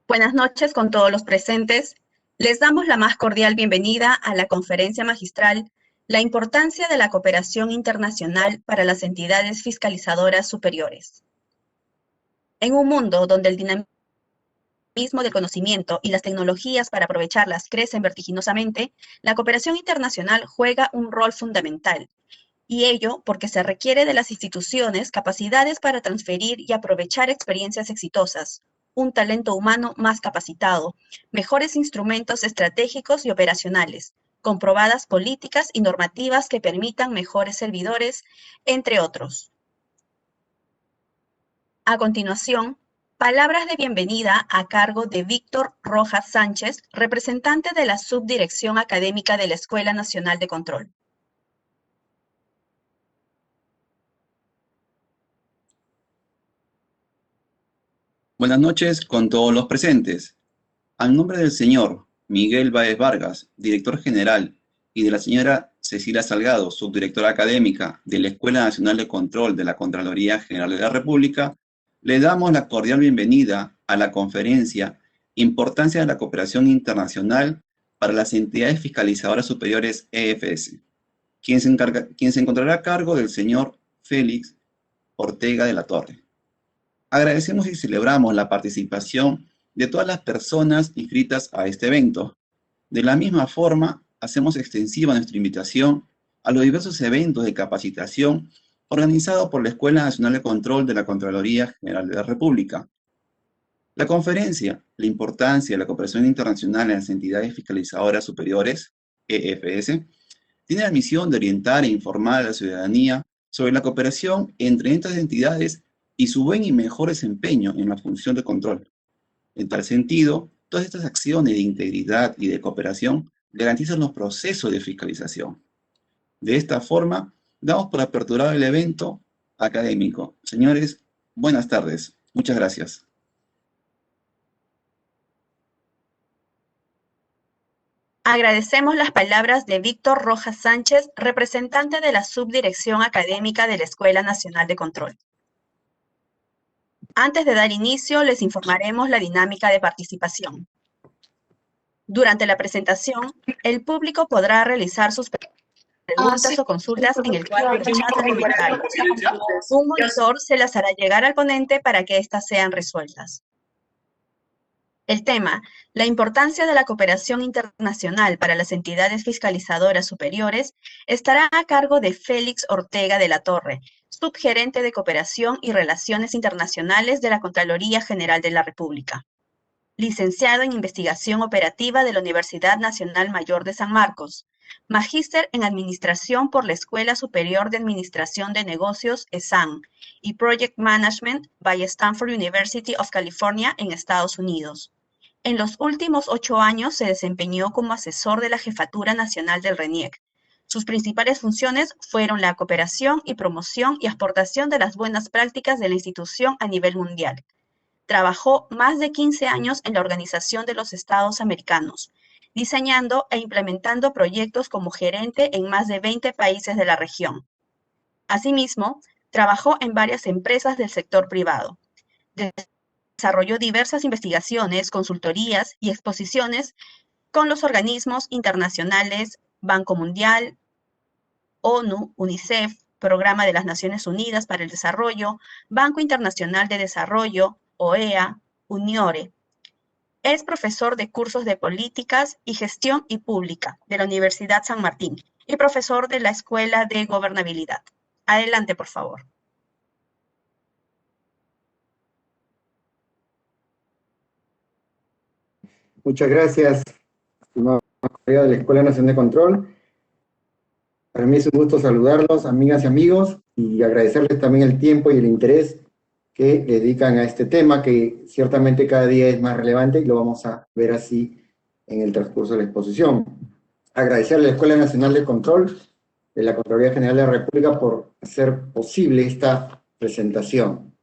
Buenas noches con todos los presentes. Les damos la más cordial bienvenida a la conferencia magistral La importancia de la cooperación internacional para las entidades fiscalizadoras superiores. En un mundo donde el dinamismo del conocimiento y las tecnologías para aprovecharlas crecen vertiginosamente, la cooperación internacional juega un rol fundamental. Y ello porque se requiere de las instituciones capacidades para transferir y aprovechar experiencias exitosas, un talento humano más capacitado, mejores instrumentos estratégicos y operacionales, comprobadas políticas y normativas que permitan mejores servidores, entre otros. A continuación, palabras de bienvenida a cargo de Víctor Rojas Sánchez, representante de la Subdirección Académica de la Escuela Nacional de Control. Buenas noches con todos los presentes. Al nombre del señor Miguel Báez Vargas, director general, y de la señora Cecilia Salgado, subdirectora académica de la Escuela Nacional de Control de la Contraloría General de la República, le damos la cordial bienvenida a la conferencia Importancia de la Cooperación Internacional para las Entidades Fiscalizadoras Superiores EFS, quien se encontrará a cargo del señor Félix Ortega de la Torre. Agradecemos y celebramos la participación de todas las personas inscritas a este evento. De la misma forma, hacemos extensiva nuestra invitación a los diversos eventos de capacitación organizados por la Escuela Nacional de Control de la Contraloría General de la República. La conferencia, La importancia de la cooperación internacional en las entidades fiscalizadoras superiores, EFS, tiene la misión de orientar e informar a la ciudadanía sobre la cooperación entre estas entidades y su buen y mejor desempeño en la función de control. En tal sentido, todas estas acciones de integridad y de cooperación garantizan los procesos de fiscalización. De esta forma, damos por aperturado el evento académico. Señores, buenas tardes. Muchas gracias. Agradecemos las palabras de Víctor Rojas Sánchez, representante de la Subdirección Académica de la Escuela Nacional de Control. Antes de dar inicio, les informaremos la dinámica de participación. Durante la presentación, el público podrá realizar sus preguntas o consultas en el cuadro de chat o comentarios. Un monitor se las hará llegar al ponente para que éstas sean resueltas. El tema, la importancia de la cooperación internacional para las entidades fiscalizadoras superiores, estará a cargo de Félix Ortega de la Torre, subgerente de Cooperación y Relaciones Internacionales de la Contraloría General de la República. Licenciado en Investigación Operativa de la Universidad Nacional Mayor de San Marcos. Magíster en Administración por la Escuela Superior de Administración de Negocios, ESAN, y Project Management by Stanford University of California en Estados Unidos. En los últimos 8 años se desempeñó como asesor de la Jefatura Nacional del RENIEC. Sus principales funciones fueron la cooperación y promoción y exportación de las buenas prácticas de la institución a nivel mundial. Trabajó más de 15 años en la Organización de los Estados Americanos, diseñando e implementando proyectos como gerente en más de 20 países de la región. Asimismo, trabajó en varias empresas del sector privado. Desarrolló diversas investigaciones, consultorías y exposiciones con los organismos internacionales, Banco Mundial, ONU, UNICEF, Programa de las Naciones Unidas para el Desarrollo, Banco Internacional de Desarrollo, OEA, UNIORE. Es profesor de cursos de Políticas y Gestión y Pública de la Universidad San Martín y profesor de la Escuela de Gobernabilidad. Adelante, por favor. Muchas gracias, estimado colega de la Escuela Nacional de Control. Para mí es un gusto saludarlos, amigas y amigos, y agradecerles también el tiempo y el interés que le dedican a este tema, que ciertamente cada día es más relevante y lo vamos a ver así en el transcurso de la exposición. Agradecerle a la Escuela Nacional de Control de la Contraloría General de la República por hacer posible esta presentación.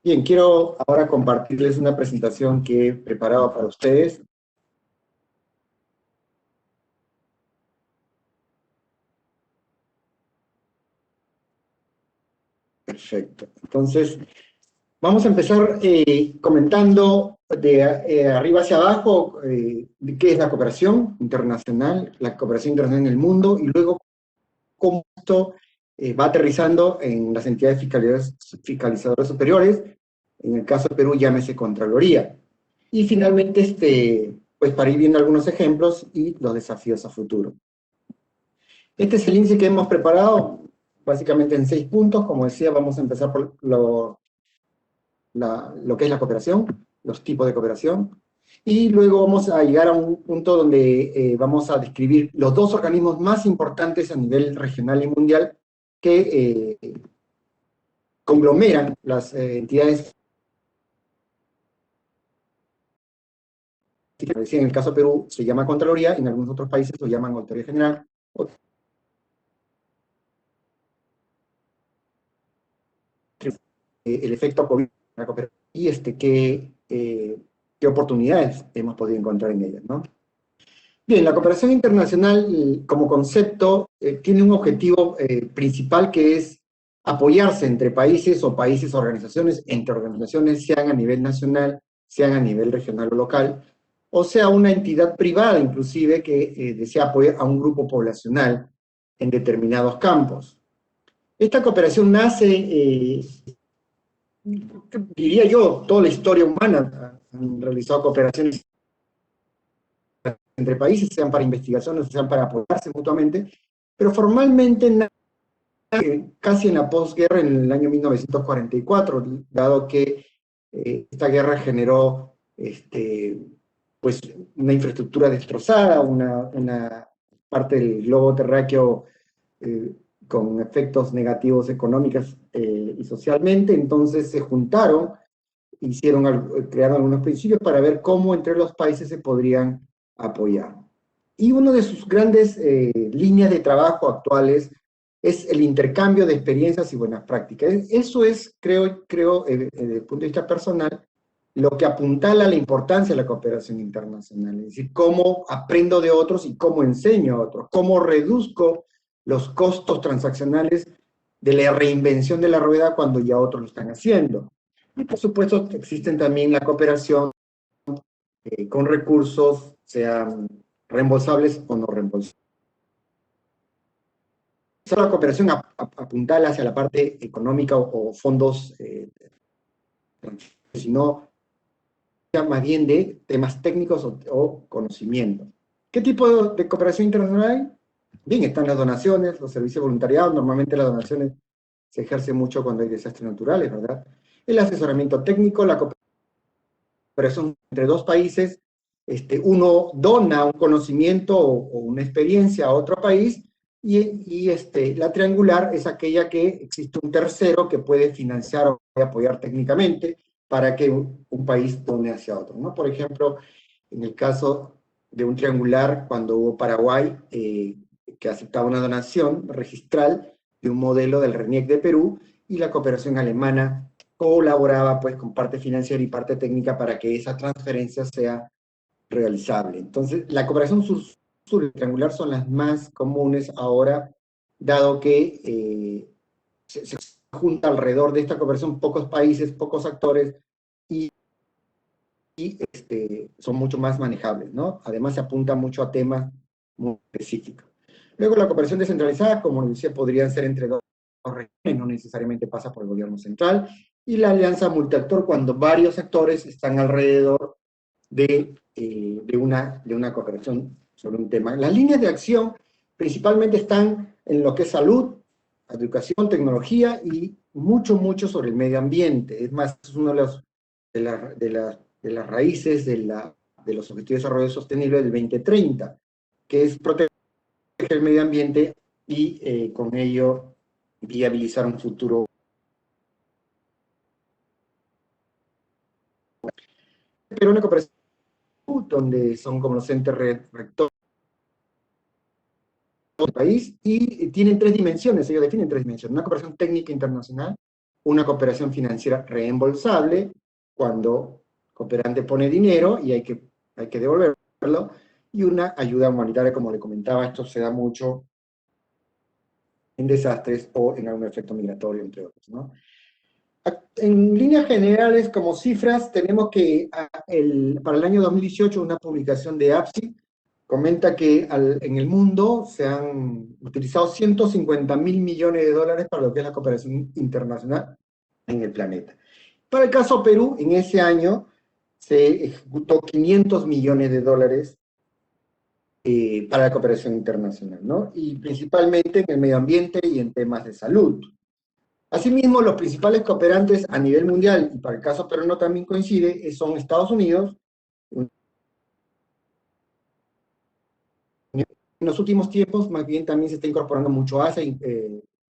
Bien, quiero ahora compartirles una presentación que he preparado para ustedes. Perfecto. Entonces, Vamos a empezar comentando de arriba hacia abajo de qué es la cooperación internacional en el mundo, y luego cómo esto va aterrizando en las entidades fiscalizadoras superiores, en el caso de Perú llámese Contraloría. Y finalmente, pues para ir viendo algunos ejemplos y los desafíos a futuro. Este es el índice que hemos preparado, básicamente en 6 puntos. Como decía, vamos a empezar por lo que es la cooperación, los tipos de cooperación, y luego vamos a llegar a un punto donde vamos a describir los 2 organismos más importantes a nivel regional y mundial que conglomeran las entidades. En el caso de Perú se llama Contraloría, en algunos otros países lo llaman Auditoría General. El efecto COVID y qué oportunidades hemos podido encontrar en ellas, ¿no? Bien, la cooperación internacional como concepto tiene un objetivo principal, que es apoyarse entre países o organizaciones, entre organizaciones, sean a nivel nacional, sean a nivel regional o local, o sea una entidad privada inclusive que desea apoyar a un grupo poblacional en determinados campos. Esta cooperación nace, diría yo, toda la historia humana han realizado cooperaciones entre países, sean para investigaciones, sean para apoyarse mutuamente, pero formalmente casi en la posguerra, en el año 1944, dado que esta guerra generó pues una infraestructura destrozada, una parte del globo terráqueo con efectos negativos económicos y socialmente. Entonces se juntaron, crearon algunos principios para ver cómo entre los países se podrían apoyar. Y una de sus grandes líneas de trabajo actuales es el intercambio de experiencias y buenas prácticas. Eso es, creo desde el punto de vista personal, lo que apuntala la importancia de la cooperación internacional. Es decir, cómo aprendo de otros y cómo enseño a otros, cómo reduzco los costos transaccionales de la reinvención de la rueda cuando ya otros lo están haciendo. Y por supuesto existen también la cooperación con recursos, sean reembolsables o no reembolsables. La cooperación apuntala hacia la parte económica o fondos, sino más bien de temas técnicos o conocimiento. ¿Qué tipo de cooperación internacional hay? Bien, están las donaciones, los servicios de voluntariado. Normalmente las donaciones se ejercen mucho cuando hay desastres naturales, ¿verdad? El asesoramiento técnico, la cooperación entre 2 países, uno dona un conocimiento o una experiencia a otro país, y la triangular es aquella que existe un tercero que puede financiar o apoyar técnicamente para que un país done hacia otro, ¿no? Por ejemplo, en el caso de un triangular, cuando hubo Paraguay, que aceptaba una donación registral de un modelo del RENIEC de Perú, y la cooperación alemana colaboraba pues con parte financiera y parte técnica para que esa transferencia sea realizable. Entonces, la cooperación sur y triangular son las más comunes ahora, dado que se junta alrededor de esta cooperación pocos países, pocos actores, y son mucho más manejables, ¿no? Además se apunta mucho a temas muy específicos. Luego la cooperación descentralizada, como decía, podrían ser entre 2 regiones, no necesariamente pasa por el gobierno central, y la alianza multiactor, cuando varios actores están alrededor de una cooperación sobre un tema. Las líneas de acción principalmente están en lo que es salud, educación, tecnología y mucho sobre el medio ambiente. Es más, es uno de las raíces de los Objetivos de Desarrollo Sostenible del 2030, que es proteger el medio ambiente y con ello viabilizar un futuro. Pero una cooperación donde son como los entes rectores del país, y tienen 3 dimensiones, ellos definen 3 dimensiones: una cooperación técnica internacional, una cooperación financiera reembolsable, cuando el cooperante pone dinero y hay que devolverlo, y una ayuda humanitaria, como le comentaba, esto se da mucho en desastres o en algún efecto migratorio, entre otros, ¿no? En líneas generales, como cifras, tenemos que para el año 2018 una publicación de APSI comenta que en el mundo se han utilizado 150.000 millones de dólares para lo que es la cooperación internacional en el planeta. Para el caso Perú, en ese año se ejecutó 500 millones de dólares para la cooperación internacional, ¿no? Y principalmente en el medio ambiente y en temas de salud. Asimismo, los principales cooperantes a nivel mundial, y para el caso peruano también coincide, son Estados Unidos. En los últimos tiempos, más bien también se está incorporando mucho Asia,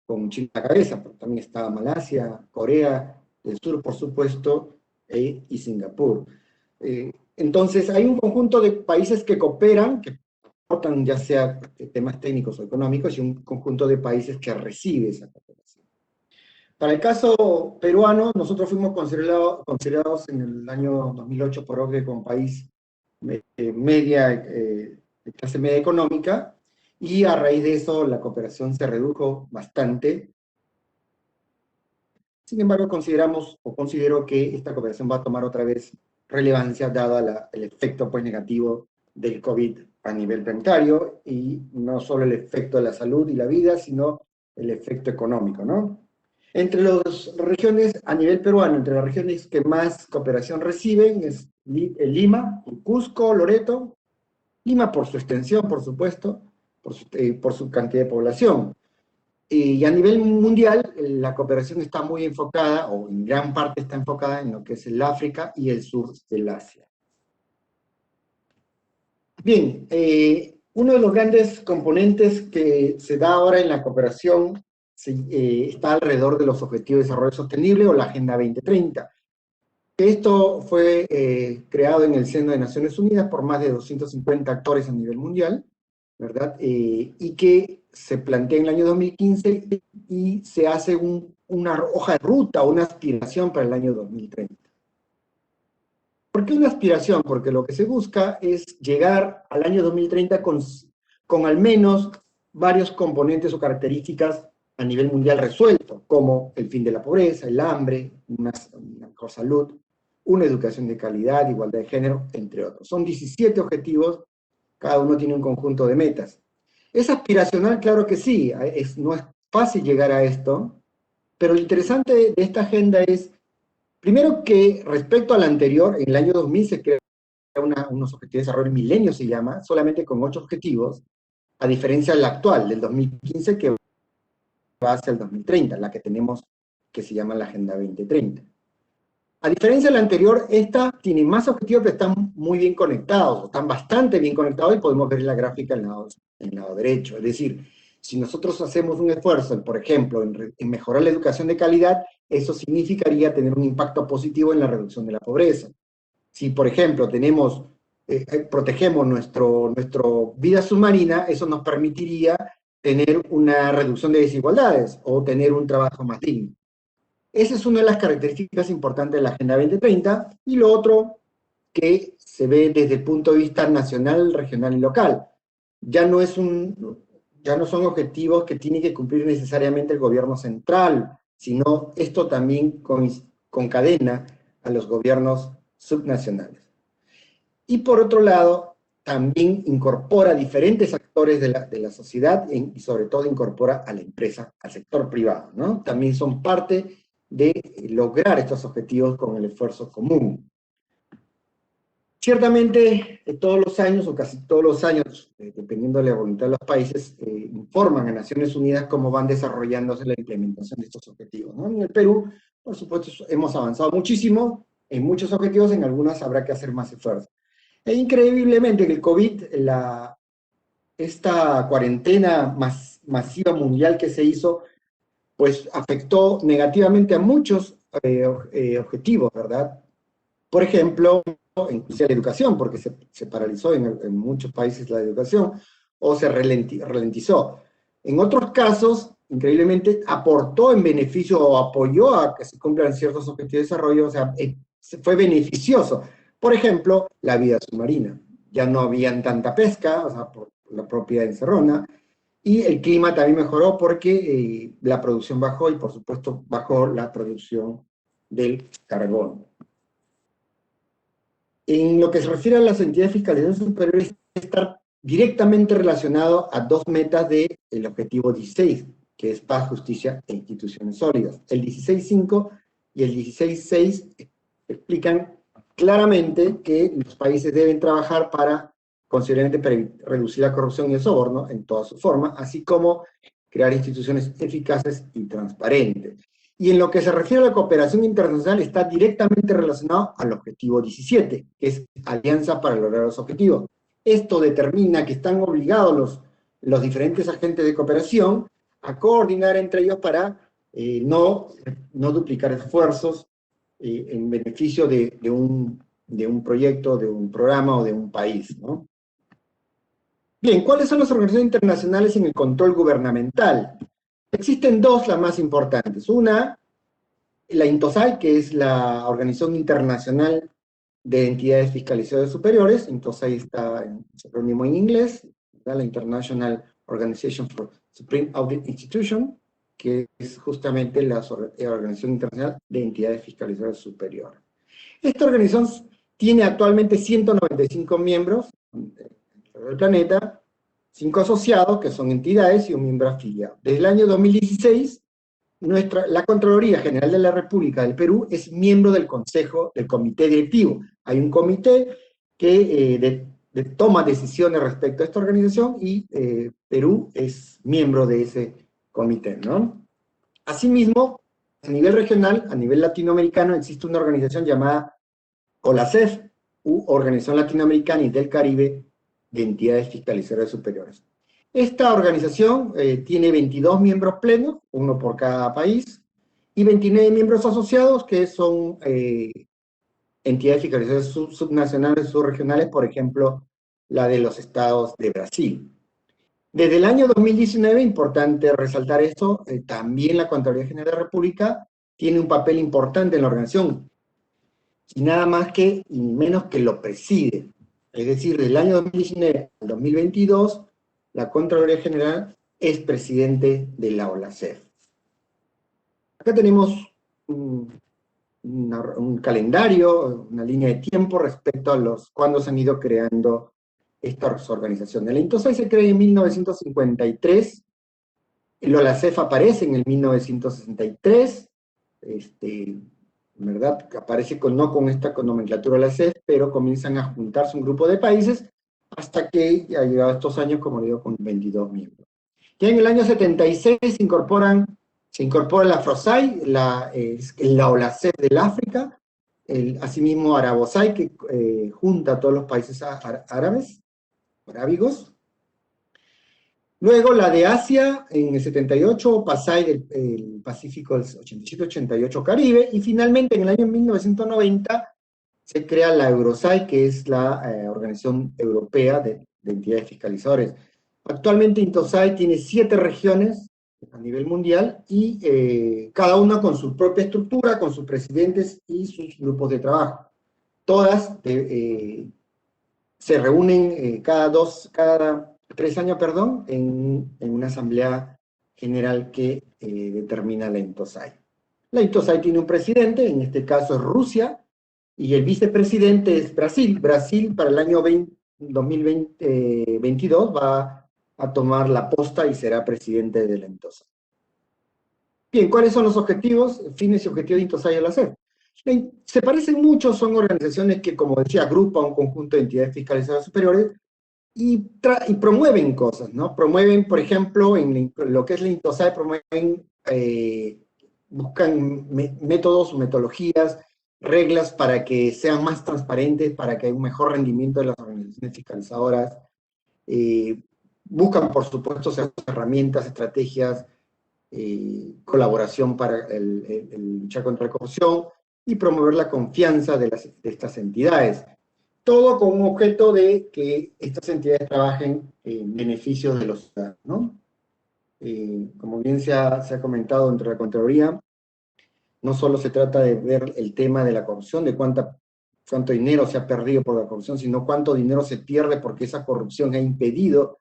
con China a la cabeza, pero también está Malasia, Corea del Sur, por supuesto, y Singapur. Entonces, hay un conjunto de países que cooperan, que aportan ya sea temas técnicos o económicos, y un conjunto de países que recibe esa cooperación. Para el caso peruano, nosotros fuimos considerados en el año 2008 por OCDE como país de clase media económica, y a raíz de eso la cooperación se redujo bastante. Sin embargo, considero que esta cooperación va a tomar otra vez relevancia dado el efecto pues, negativo del COVID a nivel planetario, y no solo el efecto de la salud y la vida, sino el efecto económico, ¿no? Entre las regiones, a nivel peruano, entre las regiones que más cooperación reciben es Lima, Cusco, Loreto. Lima por su extensión, por supuesto, por su cantidad de población. Y a nivel mundial, la cooperación está muy enfocada, o en gran parte está enfocada en lo que es el África y el sur del Asia. Bien, uno de los grandes componentes que se da ahora en la cooperación está alrededor de los Objetivos de Desarrollo Sostenible o la Agenda 2030. Esto fue creado en el seno de Naciones Unidas por más de 250 actores a nivel mundial, ¿verdad? Y que se plantea en el año 2015 y se hace una hoja de ruta, una aspiración para el año 2030. ¿Por qué una aspiración? Porque lo que se busca es llegar al año 2030 con al menos varios componentes o características a nivel mundial resueltos, como el fin de la pobreza, el hambre, una mejor salud, una educación de calidad, igualdad de género, entre otros. Son 17 objetivos, cada uno tiene un conjunto de metas. ¿Es aspiracional? Claro que sí, no es fácil llegar a esto, pero lo interesante de esta agenda es, primero que respecto a la anterior, en el año 2000 se creó unos objetivos de desarrollo, el milenio se llama, solamente con 8 objetivos, a diferencia de la actual, del 2015, que va hacia el 2030, la que tenemos que se llama la Agenda 2030. A diferencia de la anterior, esta tiene más objetivos, pero están muy bien conectados, están bastante bien conectados, y podemos ver la gráfica en el lado derecho. Es decir, si nosotros hacemos un esfuerzo, por ejemplo, en mejorar la educación de calidad, eso significaría tener un impacto positivo en la reducción de la pobreza. Si, por ejemplo, protegemos nuestra vida submarina, eso nos permitiría tener una reducción de desigualdades o tener un trabajo más digno. Esa es una de las características importantes de la Agenda 2030, y lo otro que se ve desde el punto de vista nacional, regional y local. Ya no son objetivos que tiene que cumplir necesariamente el gobierno central, sino esto también concadena a los gobiernos subnacionales. Y por otro lado, también incorpora diferentes actores de la sociedad, y sobre todo incorpora a la empresa, al sector privado, ¿no? También son parte de lograr estos objetivos con el esfuerzo común. Ciertamente, todos los años, o casi todos los años, dependiendo de la voluntad de los países, informan a Naciones Unidas cómo van desarrollándose la implementación de estos objetivos, ¿no? En el Perú, por supuesto, hemos avanzado muchísimo en muchos objetivos, en algunos habrá que hacer más esfuerzo. E increíblemente, en el COVID, esta cuarentena masiva mundial que se hizo, pues afectó negativamente a muchos objetivos, ¿verdad? Por ejemplo, inclusive la educación, porque se paralizó en muchos países la educación, o se ralentizó. En otros casos, increíblemente, aportó en beneficio o apoyó a que se cumplan ciertos objetivos de desarrollo, o sea, fue beneficioso. Por ejemplo, la vida submarina. Ya no habían tanta pesca, o sea, por la propia encerrona, y el clima también mejoró porque la producción bajó, y por supuesto bajó la producción del carbono. En lo que se refiere a las entidades fiscalizadoras superiores, está directamente relacionado a dos metas del objetivo 16, que es paz, justicia e instituciones sólidas. El 16.5 y el 16.6 explican claramente que los países deben trabajar para considerablemente reducir la corrupción y el soborno en todas sus formas, así como crear instituciones eficaces y transparentes. Y en lo que se refiere a la cooperación internacional, está directamente relacionado al objetivo 17, que es alianza para lograr los objetivos. Esto determina que están obligados los diferentes agentes de cooperación a coordinar entre ellos para no duplicar esfuerzos en beneficio de un proyecto, de un programa o de un país, ¿no? Bien, ¿cuáles son las organizaciones internacionales en el control gubernamental? Existen dos, las más importantes. Una, la INTOSAI, que es la Organización Internacional de Entidades Fiscalizadoras Superiores. INTOSAI está en su acrónimo en inglés, ¿verdad? La International Organization for Supreme Audit Institution, que es justamente la Organización Internacional de Entidades Fiscalizadoras Superiores. Esta organización tiene actualmente 195 miembros del planeta, 5 asociados, que son entidades, y un miembro afiliado. Desde el año 2016, la Contraloría General de la República del Perú es miembro del Consejo, del Comité Directivo. Hay un comité que toma decisiones respecto a esta organización y Perú es miembro de ese comité, ¿no? Asimismo, a nivel regional, a nivel latinoamericano, existe una organización llamada OLACEF, Organización Latinoamericana y del Caribe de Entidades Fiscalizadoras Superiores. Esta organización tiene 22 miembros plenos, uno por cada país, y 29 miembros asociados, que son entidades fiscalizadoras subnacionales, subregionales, por ejemplo, la de los estados de Brasil. Desde el año 2019, importante resaltar esto, también la Contraloría General de la República tiene un papel importante en la organización, y nada más que, y menos que lo preside. Es decir, del año 2019 al 2022, la Contraloría General es presidente de la OLACEF. Acá tenemos un calendario, una línea de tiempo respecto a cuándo se han ido creando estas organizaciones. La INTOSAI se crea en 1953, el OLACEF aparece en el 1963, ¿verdad? Aparece no con esta nomenclatura OLACEF, pero comienzan a juntarse un grupo de países hasta que ya ha llegado estos años, como digo, con 22 miembros. Ya en el año 76 se incorpora la FROSAI, la OLACEF del África, asimismo Arabosai, que junta a todos los países arábigos. Luego la de Asia en el 78, PASAI del Pacífico del 87-88 Caribe, y finalmente en el año 1990 se crea la Eurosai, que es la Organización Europea de Entidades Fiscalizadoras. Actualmente INTOSAI tiene 7 regiones a nivel mundial y cada una con su propia estructura, con sus presidentes y sus grupos de trabajo. Todas se reúnen cada 3 años, en una asamblea general que determina la INTOSAI. La INTOSAI tiene un presidente, en este caso es Rusia, y el vicepresidente es Brasil. Brasil para el año 2022 va a tomar la posta y será presidente de la INTOSAI. Bien, ¿cuáles son los objetivos, fines y objetivos de INTOSAI y OLACEF? Se parecen mucho, son organizaciones que, como decía, agrupan un conjunto de entidades fiscalizadoras superiores y promueven cosas, ¿no? Promueven, por ejemplo, en lo que es la INTOSAI, buscan métodos, metodologías, reglas para que sean más transparentes, para que haya un mejor rendimiento de las organizaciones fiscalizadoras. Buscan, por supuesto, herramientas, estrategias, colaboración para luchar contra la corrupción y promover la confianza de estas entidades. Todo con un objeto de que estas entidades trabajen en beneficio de los ciudadanos, ¿no? Como bien se ha comentado dentro de la Contraloría, no solo se trata de ver el tema de la corrupción, de cuánto dinero se ha perdido por la corrupción, sino cuánto dinero se pierde porque esa corrupción ha impedido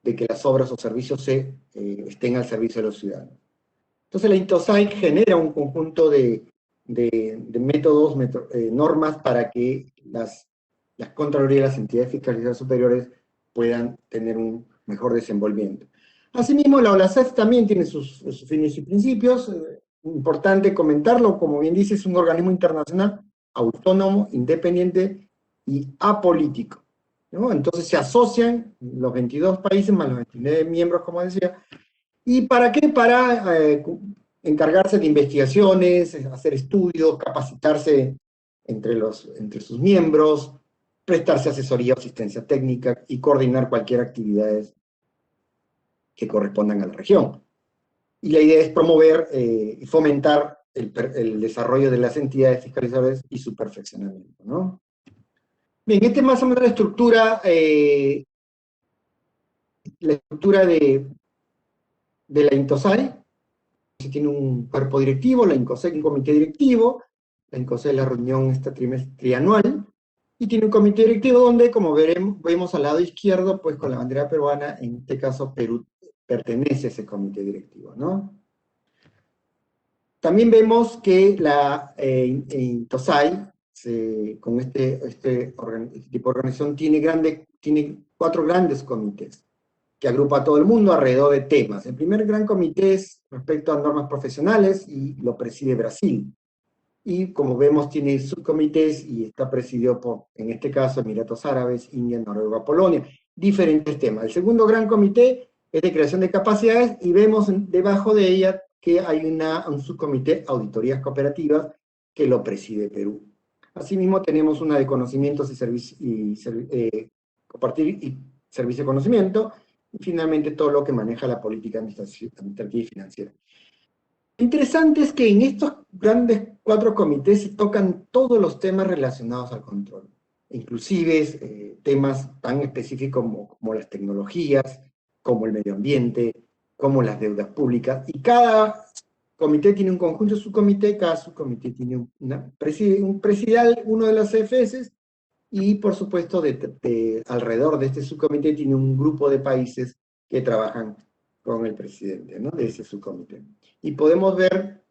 de que las obras o servicios estén al servicio de los ciudadanos. Entonces la INTOSAI genera un conjunto de de métodos, normas para que las Contralorías y las entidades fiscalizadoras superiores puedan tener un mejor desenvolvimiento. Asimismo, la OLACEF también tiene sus fines y principios. Importante comentarlo, como bien dice, es un organismo internacional autónomo, independiente y apolítico, ¿no? Entonces se asocian los 22 países más los 29 miembros, como decía. ¿Y para qué? Para encargarse de investigaciones, hacer estudios, capacitarse entre sus miembros, prestarse asesoría o asistencia técnica y coordinar cualquier actividades que correspondan a la región. Y la idea es promover y fomentar el desarrollo de las entidades fiscalizadoras y su perfeccionamiento, ¿no? Bien, esta es más o menos la estructura de la INTOSAI. Se tiene un cuerpo directivo, la INCOSEC un comité directivo, la INCOSEC es la reunión trianual, y tiene un comité directivo donde, como vemos al lado izquierdo, pues con la bandera peruana, en este caso Perú pertenece a ese comité directivo, ¿no? También vemos que la INTOSAI, con este tipo de organización, tiene 4 grandes comités, que agrupa a todo el mundo alrededor de temas. El primer gran comité es respecto a normas profesionales, y lo preside Brasil. Y como vemos, tiene subcomités y está presidido por, en este caso, Emiratos Árabes, India, Noruega, Polonia. Diferentes temas. El segundo gran comité es de creación de capacidades, y vemos debajo de ella que hay un subcomité, auditorías cooperativas, que lo preside Perú. Asimismo, tenemos una de conocimientos compartir y servicio de conocimiento, y finalmente todo lo que maneja la política administrativa y financiera. Lo interesante es que en estos grandes 4 comités se tocan todos los temas relacionados al control, inclusive temas tan específicos como las tecnologías, como el medio ambiente, como las deudas públicas, y cada comité tiene un conjunto de subcomité, cada subcomité tiene un presidal, uno de las CFS, y por supuesto alrededor de este subcomité tiene un grupo de países que trabajan con el presidente, ¿no?, de ese subcomité. Y podemos ver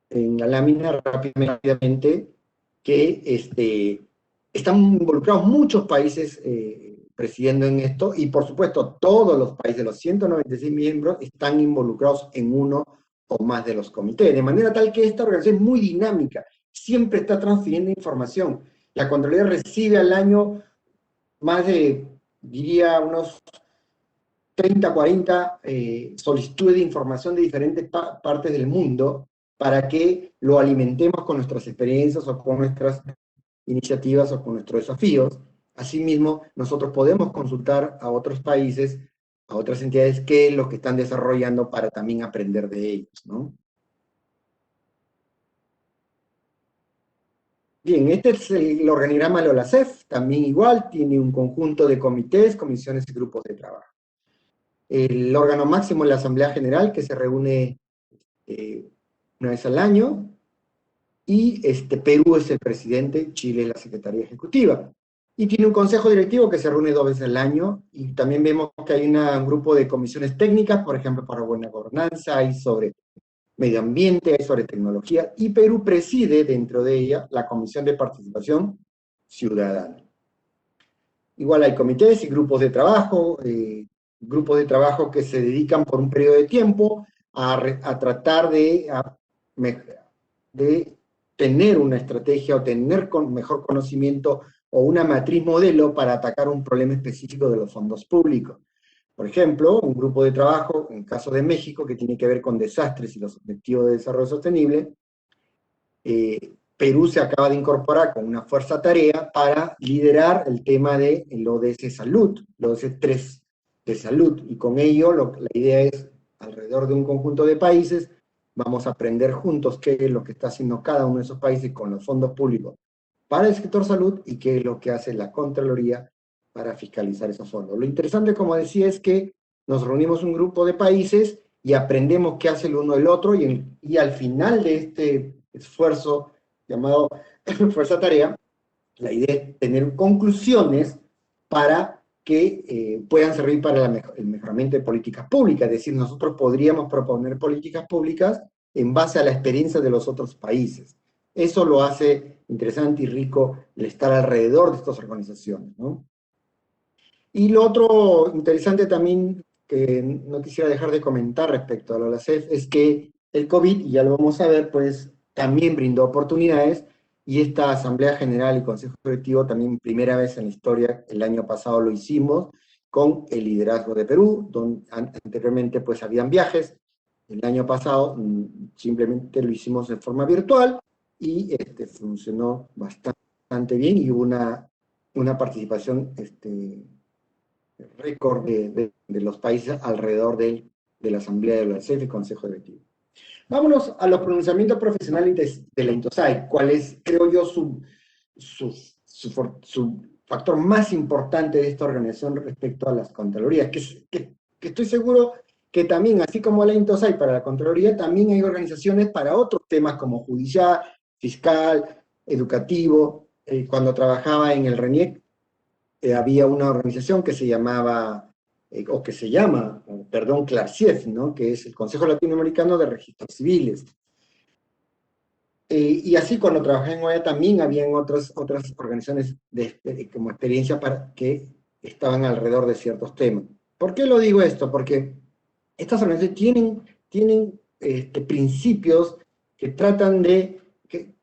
en la lámina rápidamente que están involucrados muchos países presidiendo en esto, y por supuesto todos los países, los 196 miembros, están involucrados en uno o más de los comités, de manera tal que esta organización es muy dinámica, siempre está transfiriendo información. La Contraloría recibe al año más de, diría, unos 30, 40 solicitudes de información de diferentes partes del mundo, para que lo alimentemos con nuestras experiencias o con nuestras iniciativas o con nuestros desafíos. Asimismo, nosotros podemos consultar a otros países, a otras entidades, qué es lo que están desarrollando, para también aprender de ellos, ¿no? Bien, este es el organigrama de la OLACEF, también igual, tiene un conjunto de comités, comisiones y grupos de trabajo. El órgano máximo es la Asamblea General, que se reúne una vez al año, y Perú es el presidente, Chile es la Secretaría Ejecutiva. Y tiene un consejo directivo que se reúne 2 veces al año, y también vemos que hay un grupo de comisiones técnicas, por ejemplo, para buena gobernanza, hay sobre medio ambiente, hay sobre tecnología, y Perú preside dentro de ella la Comisión de Participación Ciudadana. Igual hay comités y grupos de trabajo que se dedican por un periodo de tiempo a tratar de tener una estrategia o tener mejor conocimiento o una matriz modelo para atacar un problema específico de los fondos públicos. Por ejemplo, un grupo de trabajo, en el caso de México, que tiene que ver con desastres y los objetivos de desarrollo sostenible, Perú se acaba de incorporar con una fuerza tarea para liderar el tema del ODS Salud, el ODS 3 de salud, y con ello la idea es, alrededor de un conjunto de países, vamos a aprender juntos qué es lo que está haciendo cada uno de esos países con los fondos públicos para el sector salud, y qué es lo que hace la Contraloría para fiscalizar esos fondos. Lo interesante, como decía, es que nos reunimos un grupo de países y aprendemos qué hace el uno del otro, y al final de este esfuerzo llamado Fuerza Tarea, la idea es tener conclusiones para que puedan servir para el mejoramiento de políticas públicas. Es decir, nosotros podríamos proponer políticas públicas en base a la experiencia de los otros países. Eso lo hace interesante y rico el estar alrededor de estas organizaciones, ¿no? Y lo otro interesante también que no quisiera dejar de comentar respecto a lo de la CEF es que el COVID, y ya lo vamos a ver, pues también brindó oportunidades, y esta Asamblea General y Consejo Directivo también primera vez en la historia, el año pasado lo hicimos, con el liderazgo de Perú, donde anteriormente pues habían viajes. El año pasado simplemente lo hicimos de forma virtual y funcionó bastante bien, y hubo una participación récord de los países alrededor de la Asamblea de la CEF y Consejo Directivo. Vámonos a los pronunciamientos profesionales de la INTOSAI. ¿Cuál es, creo yo, su factor más importante de esta organización respecto a las Contralorías? Que estoy seguro que también, así como la INTOSAI para la Contraloría, también hay organizaciones para otros temas como judicial, fiscal, educativo. Cuando trabajaba en el RENIEC, había una organización que se llamaba, o que se llama, perdón, CLARCIEF, ¿no? Que es el Consejo Latinoamericano de Registros Civiles. Y así cuando trabajé en OEA también habían otras organizaciones como experiencia que estaban alrededor de ciertos temas. ¿Por qué lo digo esto? Porque estas organizaciones tienen principios que tratan de, que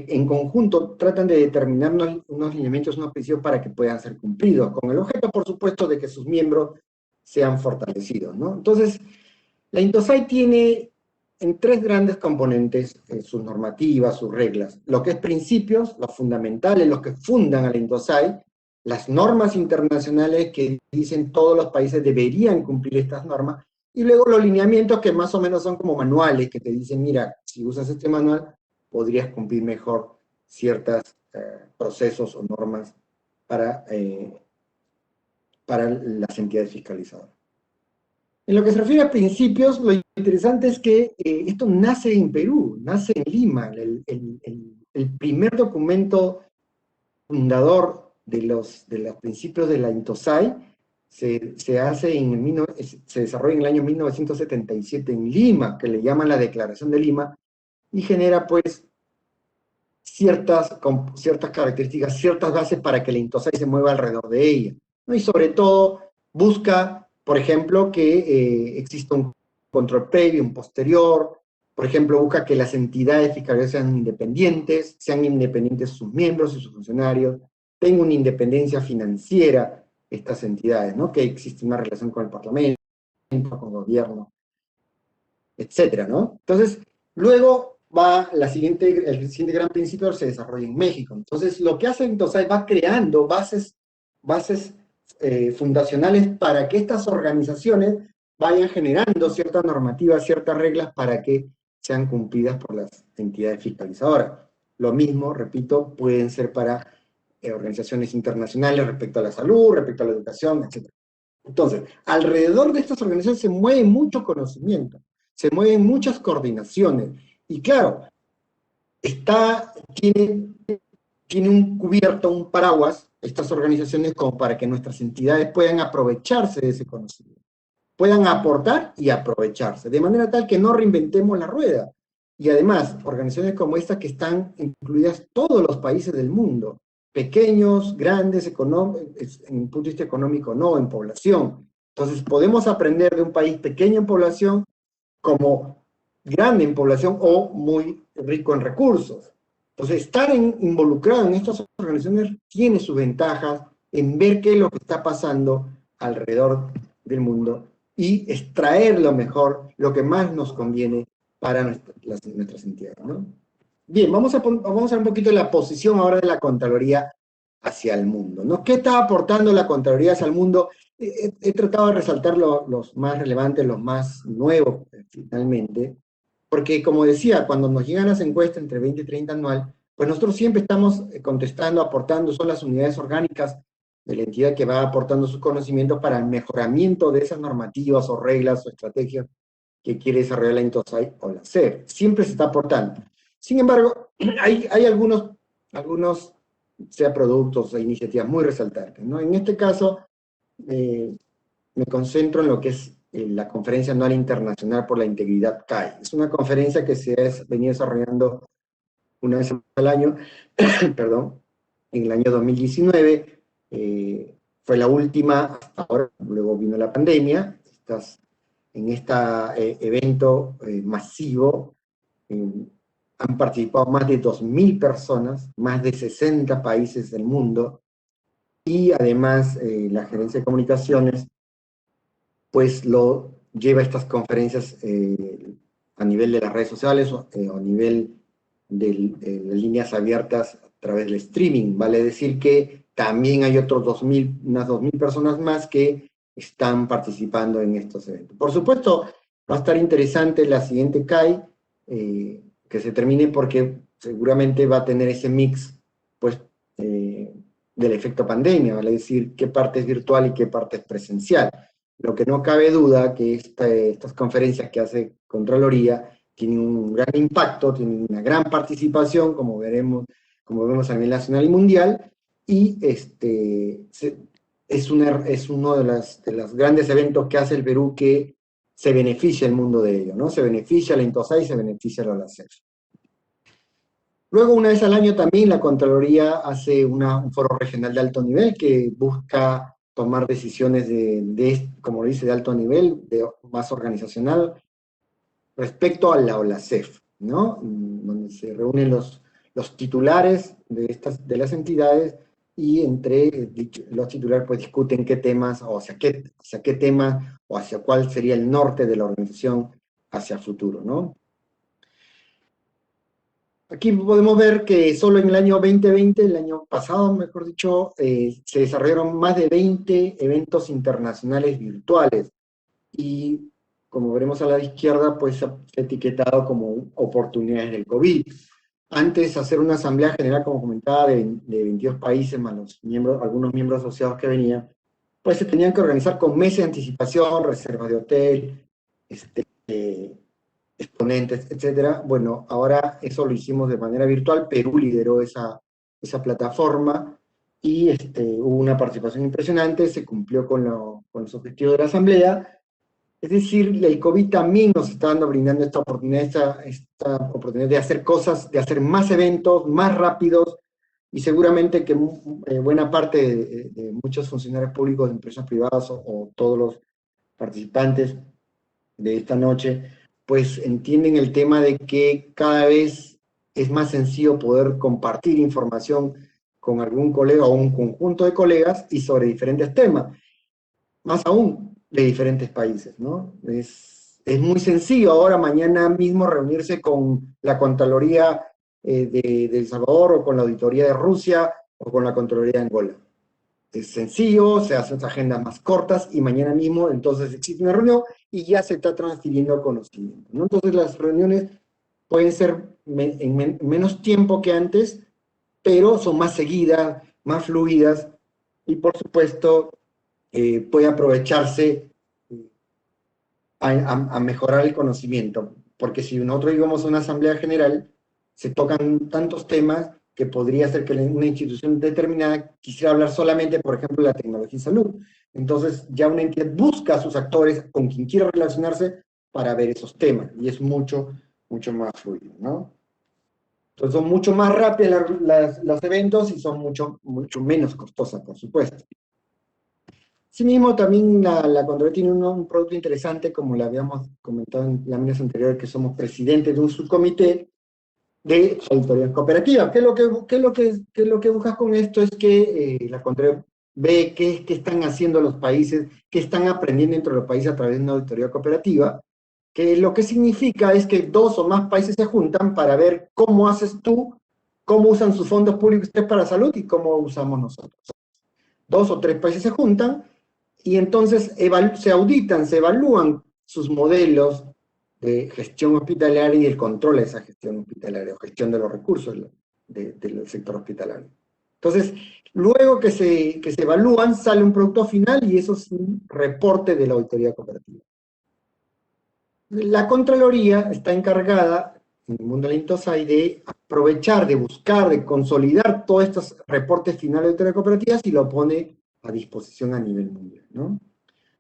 en conjunto tratan de determinar unos lineamientos, unos principios para que puedan ser cumplidos, con el objeto, por supuesto, de que sus miembros sean fortalecidos, ¿no? Entonces, la INTOSAI tiene en tres grandes componentes sus normativas, sus reglas. Lo que es principios, los fundamentales, los que fundan a la INTOSAI, las normas internacionales que dicen todos los países deberían cumplir estas normas, y luego los lineamientos que más o menos son como manuales, que te dicen, mira, si usas este manual, podrías cumplir mejor ciertos procesos o normas para las entidades fiscalizadoras. En lo que se refiere a principios, lo interesante es que esto nace en Perú, nace en Lima. El primer documento fundador de los principios de la INTOSAI se desarrolla en el año 1977 en Lima, que le llaman la Declaración de Lima, y genera pues ciertas características, ciertas bases para que la INTOSAI se mueva alrededor de ella, ¿no? Y sobre todo busca, por ejemplo, que exista un control previo, un posterior. Por ejemplo, busca que las entidades fiscales sean independientes sus miembros y sus funcionarios, tengan una independencia financiera estas entidades, ¿no? Que existe una relación con el Parlamento, con el gobierno, etcétera, ¿no? Entonces, luego va el siguiente gran principio se desarrolla en México. Entonces, lo que hace INTOSAI va creando bases fundacionales para que estas organizaciones vayan generando ciertas normativas, ciertas reglas para que sean cumplidas por las entidades fiscalizadoras. Lo mismo, repito, pueden ser para organizaciones internacionales respecto a la salud, respecto a la educación, etc. Entonces, alrededor de estas organizaciones se mueve mucho conocimiento, se mueven muchas coordinaciones, y claro, tiene un cubierto, un paraguas, estas organizaciones, como para que nuestras entidades puedan aprovecharse de ese conocimiento, puedan aportar y aprovecharse, de manera tal que no reinventemos la rueda. Y además, organizaciones como esta que están incluidas todos los países del mundo, pequeños, grandes, en un punto de vista económico no, en población. Entonces podemos aprender de un país pequeño en población como grande en población o muy rico en recursos. Entonces, estar involucrado en estas organizaciones tiene sus ventajas en ver qué es lo que está pasando alrededor del mundo y extraer lo mejor, lo que más nos conviene para nuestras entidades, ¿no? Bien, vamos a ver un poquito la posición ahora de la Contraloría hacia el mundo, ¿no? ¿Qué está aportando la Contraloría hacia el mundo? He tratado de resaltar los más relevantes, los más nuevos, finalmente, porque, como decía, cuando nos llegan las encuestas entre 20 y 30 anual, pues nosotros siempre estamos contestando, aportando, son las unidades orgánicas de la entidad que va aportando sus conocimientos para el mejoramiento de esas normativas o reglas o estrategias que quiere desarrollar la INTOSAI o la SER. Siempre se está aportando. Sin embargo, hay algunos, sea productos o iniciativas muy resaltantes, ¿no? En este caso, me concentro en lo que es la Conferencia Anual Internacional por la Integridad CAI. Es una conferencia que se ha venido desarrollando una vez al año, perdón, en el año 2019, fue la última hasta ahora, luego vino la pandemia, en este evento masivo, han participado más de 2.000 personas, más de 60 países del mundo, y además la gerencia de comunicaciones pues lo lleva estas conferencias a nivel de las redes sociales o a nivel de las líneas abiertas a través del streaming. Vale decir que también hay otros unas 2.000 personas más que están participando en estos eventos. Por supuesto, va a estar interesante la siguiente CAI, que se termine porque seguramente va a tener ese mix, pues, del efecto pandemia, vale decir qué parte es virtual y qué parte es presencial. Lo que no cabe duda que estas conferencias que hace Contraloría tienen un gran impacto, tienen una gran participación, como vemos a nivel nacional y mundial, y es uno de los grandes eventos que hace el Perú que se beneficia el mundo de ello, ¿no? Se beneficia la Intosai y se beneficia la OLACEF. Luego, una vez al año también la Contraloría hace un foro regional de alto nivel que busca tomar decisiones como dice, de alto nivel, más organizacional, respecto a la OLACEF, ¿no? Donde se reúnen los titulares de las entidades y entre los titulares pues discuten qué temas, o hacia qué tema, o hacia cuál sería el norte de la organización hacia futuro, ¿no? Aquí podemos ver que solo en el año 2020, el año pasado, mejor dicho, se desarrollaron más de 20 eventos internacionales virtuales. Y como veremos a la izquierda, pues se ha etiquetado como oportunidades del COVID. Antes, hacer una asamblea general, como comentaba, de 22 países, más algunos miembros asociados que venían, pues se tenían que organizar con meses de anticipación, reservas de hotel, exponentes, etcétera. Bueno, ahora eso lo hicimos de manera virtual. Perú lideró esa plataforma y hubo una participación impresionante, se cumplió con los objetivos de la asamblea. Es decir, el COVID también nos está brindando esta oportunidad de hacer cosas, de hacer más eventos, más rápidos, y seguramente que buena parte de muchos funcionarios públicos de empresas privadas o todos los participantes de esta noche, pues entienden el tema de que cada vez es más sencillo poder compartir información con algún colega o un conjunto de colegas y sobre diferentes temas, más aún de diferentes países, ¿no? Es muy sencillo ahora, mañana mismo, reunirse con la Contraloría de El Salvador o con la Auditoría de Rusia o con la Contraloría de Angola. Es sencillo, se hacen agendas más cortas y mañana mismo entonces existe una reunión y ya se está transfiriendo conocimiento, ¿no? Entonces las reuniones pueden ser en menos tiempo que antes, pero son más seguidas, más fluidas y por supuesto puede aprovecharse a mejorar el conocimiento, porque si nosotros íbamos a una asamblea general, se tocan tantos temas que podría ser que una institución determinada quisiera hablar solamente, por ejemplo, de la tecnología y salud. Entonces, ya una entidad busca a sus actores con quien quiere relacionarse para ver esos temas, y es mucho, mucho más fluido, ¿no? Entonces, son mucho más rápidos los eventos y son mucho, mucho menos costosas, por supuesto. Asimismo, también la Contraloría tiene un producto interesante, como le habíamos comentado en láminas anteriores, que somos presidentes de un subcomité de auditorías cooperativas. ¿Qué es lo que buscas con esto? Es que la Contraloría ve qué están haciendo los países, qué están aprendiendo entre los países a través de una auditoría cooperativa, que lo que significa es que 2 o más países se juntan para ver cómo haces tú, cómo usan sus fondos públicos para salud y cómo usamos nosotros. 2 o 3 países se juntan y entonces se auditan, se evalúan sus modelos de gestión hospitalaria y el control de esa gestión hospitalaria, o gestión de los recursos del sector hospitalario. Entonces, luego que se evalúan, sale un producto final y eso es un reporte de la auditoría cooperativa. La Contraloría está encargada, en el mundo de la Intosai, de aprovechar, de buscar, de consolidar todos estos reportes finales de auditoría cooperativas y lo pone a disposición a nivel mundial, ¿no?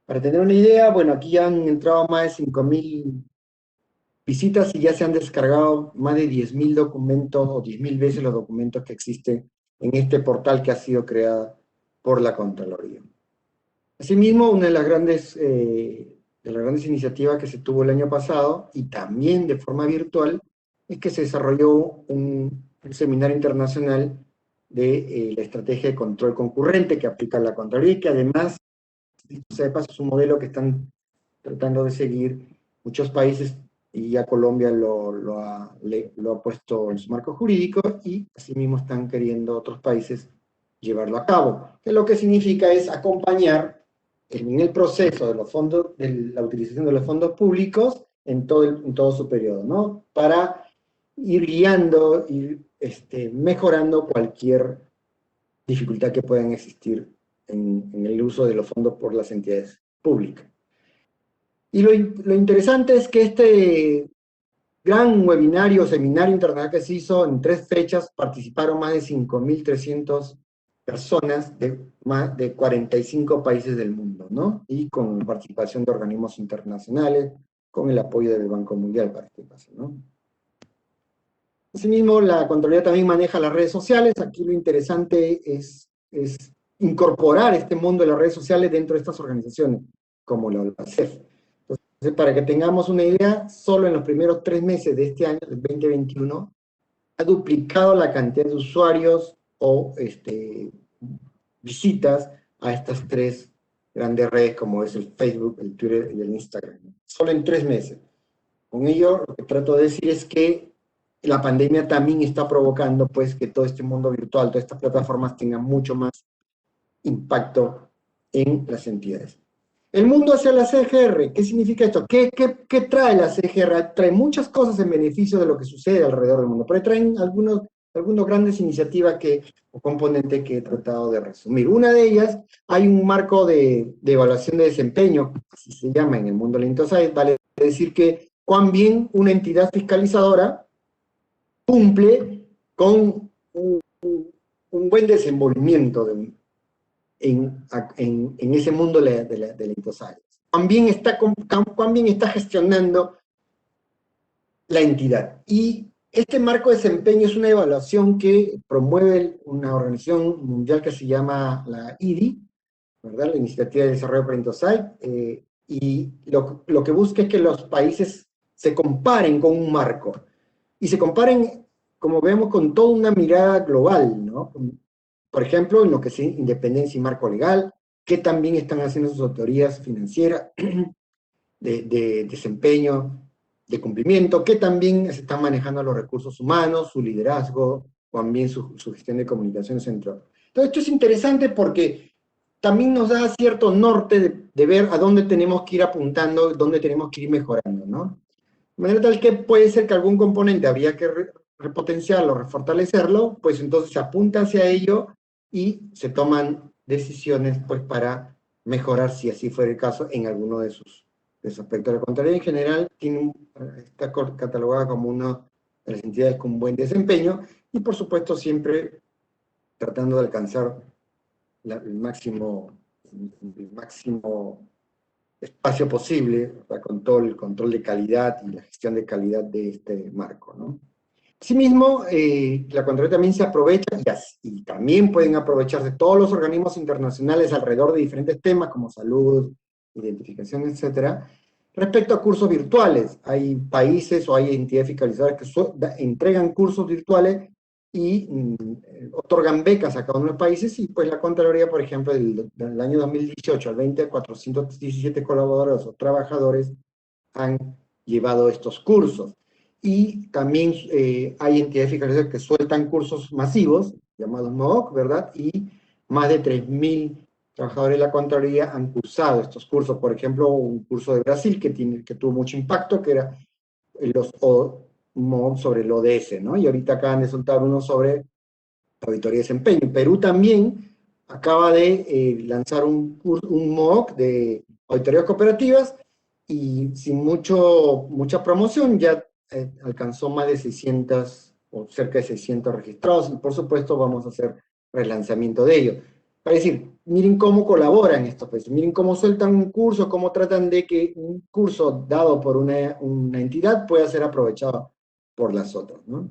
Para tener una idea, bueno, aquí han entrado más de 5.000 visitas y ya se han descargado más de 10.000 documentos o 10.000 veces los documentos que existen en este portal que ha sido creado por la Contraloría. Asimismo, una de las grandes iniciativas que se tuvo el año pasado, y también de forma virtual, es que se desarrolló un seminario internacional de la estrategia de control concurrente que aplica la Contraloría y que además, dicho sea de paso, es un modelo que están tratando de seguir muchos países, y ya Colombia lo ha puesto en su marco jurídico, y asimismo están queriendo otros países llevarlo a cabo, que lo que significa es acompañar en el proceso de los fondos, de la utilización de los fondos públicos en todo su periodo, ¿no? Para ir guiando, ir mejorando cualquier dificultad que puedan existir en el uso de los fondos por las entidades públicas. Y lo interesante es que este gran webinario o seminario internacional que se hizo en 3 fechas, participaron más de 5.300 personas de más de 45 países del mundo, ¿no? Y con participación de organismos internacionales, con el apoyo del Banco Mundial para este caso, ¿no? Asimismo, la Contraloría también maneja las redes sociales. Aquí lo interesante es incorporar este mundo de las redes sociales dentro de estas organizaciones, como la CEF. Entonces, para que tengamos una idea, solo en los primeros 3 meses de este año, del 2021, ha duplicado la cantidad de usuarios o visitas a estas 3 grandes redes, como es el Facebook, el Twitter y el Instagram. Solo en 3 meses. Con ello, lo que trato de decir es que la pandemia también está provocando, pues, que todo este mundo virtual, todas estas plataformas tengan mucho más impacto en las entidades. El mundo hacia la CGR, ¿qué significa esto? ¿Qué trae la CGR? Trae muchas cosas en beneficio de lo que sucede alrededor del mundo, pero traen algunas grandes iniciativas o componentes que he tratado de resumir. Una de ellas, hay un marco de evaluación de desempeño, así se llama en el mundo del INTOSAI, vale decir que cuán bien una entidad fiscalizadora cumple con un buen desenvolvimiento en ese mundo de la INTOSAI. Cuán bien está gestionando la entidad. Y este marco de desempeño es una evaluación que promueve una organización mundial que se llama la IDI, ¿verdad? La Iniciativa de Desarrollo para INTOSAI, y lo que busca es que los países se comparen con un marco, y se comparen, como vemos, con toda una mirada global, ¿no? Por ejemplo, en lo que es independencia y marco legal, qué también están haciendo sus autoridades financieras, de desempeño, de cumplimiento, qué también se están manejando los recursos humanos, su liderazgo, también su gestión de comunicaciones, entre otros. Entonces, esto es interesante porque también nos da cierto norte de ver a dónde tenemos que ir apuntando, dónde tenemos que ir mejorando, ¿no? De manera tal que puede ser que algún componente habría que repotenciarlo, refortalecerlo, pues entonces se apunta hacia ello y se toman decisiones, pues, para mejorar, si así fuera el caso, en alguno de sus aspectos. La Contraloría en general está catalogada como una de las entidades con buen desempeño, y por supuesto siempre tratando de alcanzar el máximo espacio posible, con todo el control de calidad y la gestión de calidad de este marco, ¿no? Asimismo, la Contraloría también se aprovecha, y también pueden aprovecharse todos los organismos internacionales alrededor de diferentes temas, como salud, identificación, etcétera, respecto a cursos virtuales. Hay países o hay entidades fiscalizadoras que entregan cursos virtuales y otorgan becas a cada uno de los países, y pues la Contraloría, por ejemplo, del año 2018 al 20, 417 colaboradores o trabajadores han llevado estos cursos. Y también hay entidades fiscalizadoras que sueltan cursos masivos, llamados MOOC, ¿verdad? Y más de 3.000 trabajadores de la Contraloría han cursado estos cursos. Por ejemplo, un curso de Brasil que tuvo mucho impacto, que era los MOOC sobre el ODS, ¿no? Y ahorita acaban de soltar uno sobre auditoría de desempeño. Perú también acaba de lanzar un MOOC de auditorías cooperativas, y sin mucha promoción ya alcanzó más de 600 o cerca de 600 registrados, y por supuesto vamos a hacer relanzamiento de ello. para decir, miren cómo colaboran estos países, miren cómo sueltan un curso, cómo tratan de que un curso dado por una entidad pueda ser aprovechado por las otras, ¿no?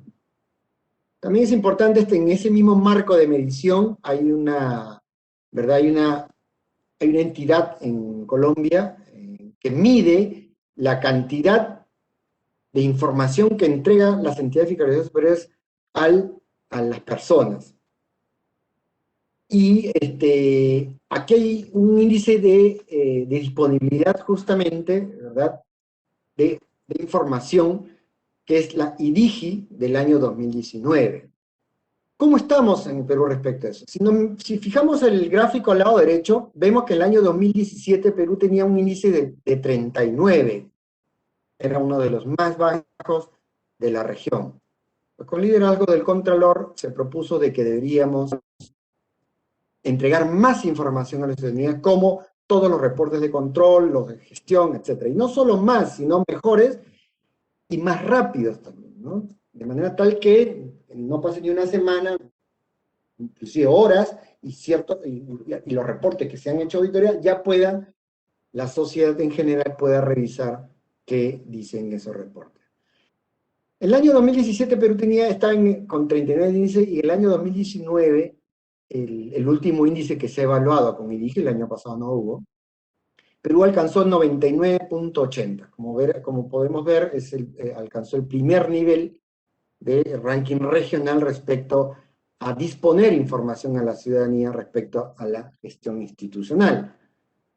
También es importante, en ese mismo marco de medición, hay una, ¿verdad? Hay una entidad en Colombia que mide la cantidad de información que entregan las entidades fiscalizadoras superiores a las personas. Y aquí hay un índice de disponibilidad justamente, ¿verdad?, de información, que es la IDIGI del año 2019. ¿Cómo estamos en Perú respecto a eso? Si fijamos el gráfico al lado derecho, vemos que el año 2017 Perú tenía un índice de 39. Era uno de los más bajos de la región. Pues con liderazgo del Contralor se propuso de que deberíamos entregar más información a la ciudadanía, como todos los reportes de control, los de gestión, etc. Y no solo más, sino mejores y más rápidos también, ¿no? De manera tal que no pase ni una semana, inclusive horas, y los reportes que se han hecho auditoría ya puedan, la sociedad en general pueda revisar qué dicen esos reportes. El año 2017 Perú estaba con 39 índices, y el año 2019, el último índice que se ha evaluado con IDIGI, el año pasado no hubo, Perú alcanzó 99.80. Como podemos ver, alcanzó el primer nivel de ranking regional respecto a disponer información a la ciudadanía respecto a la gestión institucional.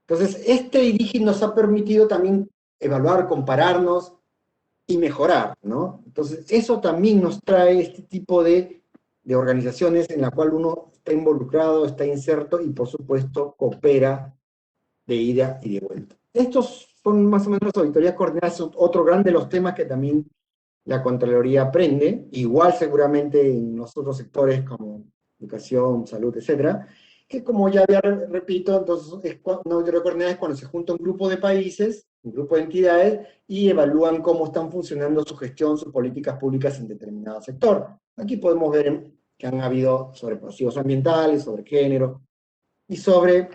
Entonces, este IDIGI nos ha permitido también evaluar, compararnos y mejorar, ¿no? Entonces, eso también nos trae este tipo de organizaciones en la cual uno está involucrado, está inserto y, por supuesto, coopera de ida y de vuelta. Estos son más o menos las auditorías coordinadas, son otro gran de los temas que también la Contraloría aprende, igual seguramente en los otros sectores como educación, salud, etcétera, que como ya repito, entonces una auditoría coordinada es cuando se junta un grupo de países, un grupo de entidades, y evalúan cómo están funcionando su gestión, sus políticas públicas en determinado sector. Aquí podemos ver que han habido sobre pasivos ambientales, sobre género, y sobre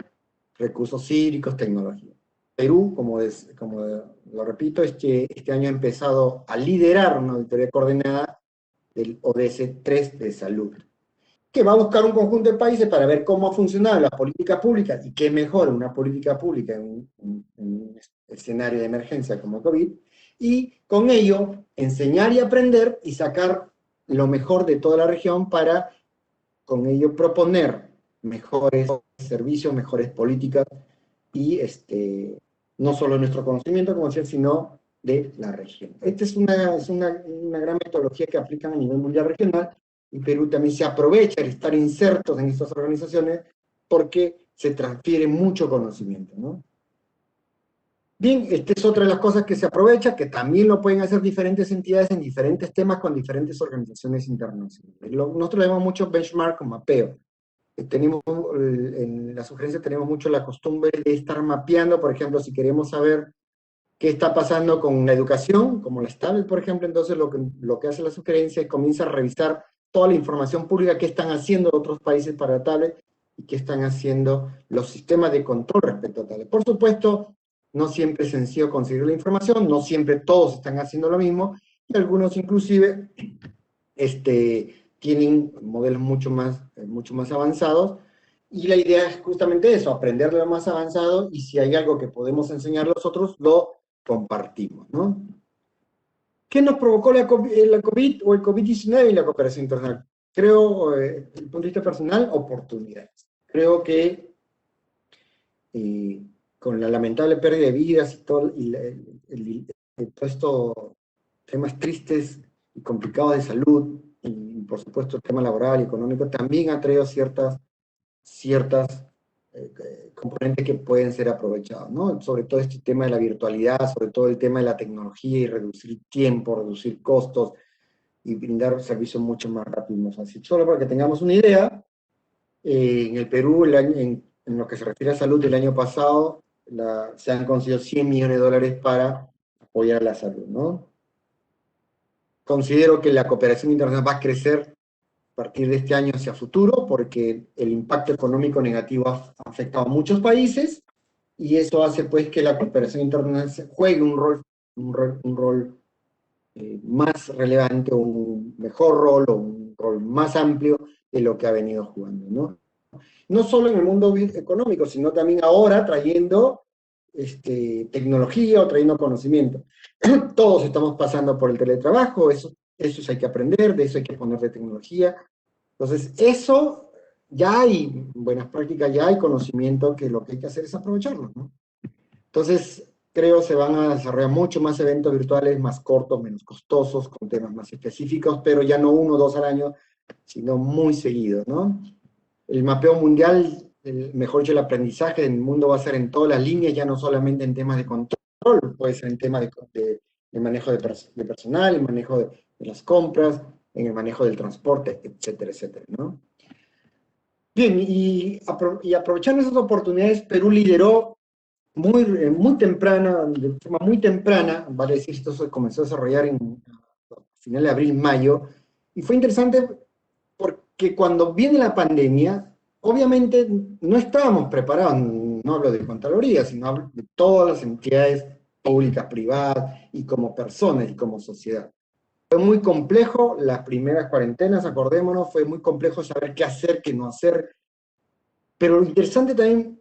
recursos hídricos, tecnología. Perú, como lo repito, este año ha empezado a liderar una auditoría coordinada del ODS 3 de salud, que va a buscar un conjunto de países para ver cómo ha funcionado la política pública, y qué mejor una política pública en un escenario de emergencia como COVID, y con ello enseñar y aprender y sacar lo mejor de toda la región para con ello proponer mejores servicios, mejores políticas, y no solo nuestro conocimiento, como decía, sino de la región. Esta es una gran metodología que aplican a nivel mundial regional, y Perú también se aprovecha de estar insertos en estas organizaciones porque se transfiere mucho conocimiento, ¿no? Bien, esta es otra de las cosas que se aprovecha, que también lo pueden hacer diferentes entidades en diferentes temas con diferentes organizaciones internacionales. Nosotros le damos mucho benchmark o mapeo. En la sugerencia tenemos mucho la costumbre de estar mapeando, por ejemplo, si queremos saber qué está pasando con la educación, como la tablet, por ejemplo, entonces lo que hace la sugerencia es comienza a revisar toda la información pública que están haciendo otros países para tablet y qué están haciendo los sistemas de control respecto a tablet. Por supuesto, no siempre es sencillo conseguir la información, no siempre todos están haciendo lo mismo, y algunos inclusive tienen modelos mucho más avanzados, y la idea es justamente eso, aprender de lo más avanzado, y si hay algo que podemos enseñar a los otros, lo compartimos, ¿no? ¿Qué nos provocó la COVID o el COVID-19 y la cooperación internacional? Creo, desde el punto de vista personal, oportunidades. Creo que con la lamentable pérdida de vidas y todo estos temas tristes y complicados de salud, y por supuesto el tema laboral y económico, también ha traído ciertas componentes que pueden ser aprovechados, ¿no? Sobre todo este tema de la virtualidad, sobre todo el tema de la tecnología y reducir tiempo, reducir costos y brindar servicios mucho más rápido y más fácil. Solo para que tengamos una idea, en el Perú, en lo que se refiere a salud, el año pasado se han conseguido $100 millones para apoyar la salud, ¿no? Considero que la cooperación internacional va a crecer partir de este año hacia futuro, porque el impacto económico negativo ha afectado a muchos países, y eso hace pues que la cooperación internacional juegue un rol más relevante, un mejor rol, o un rol más amplio de lo que ha venido jugando, ¿no? No solo en el mundo económico, sino también ahora trayendo tecnología o trayendo conocimiento. Todos estamos pasando por el teletrabajo, eso hay que aprender, de eso hay que poner de tecnología. Entonces, eso ya hay buenas prácticas, ya hay conocimiento, que lo que hay que hacer es aprovecharlo, ¿no? Entonces, creo se van a desarrollar mucho más eventos virtuales, más cortos, menos costosos, con temas más específicos, pero ya no 1 o 2 al año, sino muy seguido, ¿no? El mapeo mundial, mejor dicho, el aprendizaje del mundo va a ser en todas las líneas, ya no solamente en temas de control, puede ser en temas de manejo de personal, en manejo de las compras, en el manejo del transporte, etcétera, etcétera, ¿no? Bien, y aprovechando esas oportunidades, Perú lideró muy temprana, de forma muy temprana, vale decir, esto se comenzó a desarrollar a finales de abril, mayo, y fue interesante porque cuando viene la pandemia, obviamente no estábamos preparados, no hablo de Contraloría, sino hablo de todas las entidades públicas, privadas, y como personas, y como sociedad. Fue muy complejo las primeras cuarentenas, acordémonos, fue muy complejo saber qué hacer, qué no hacer, pero lo interesante también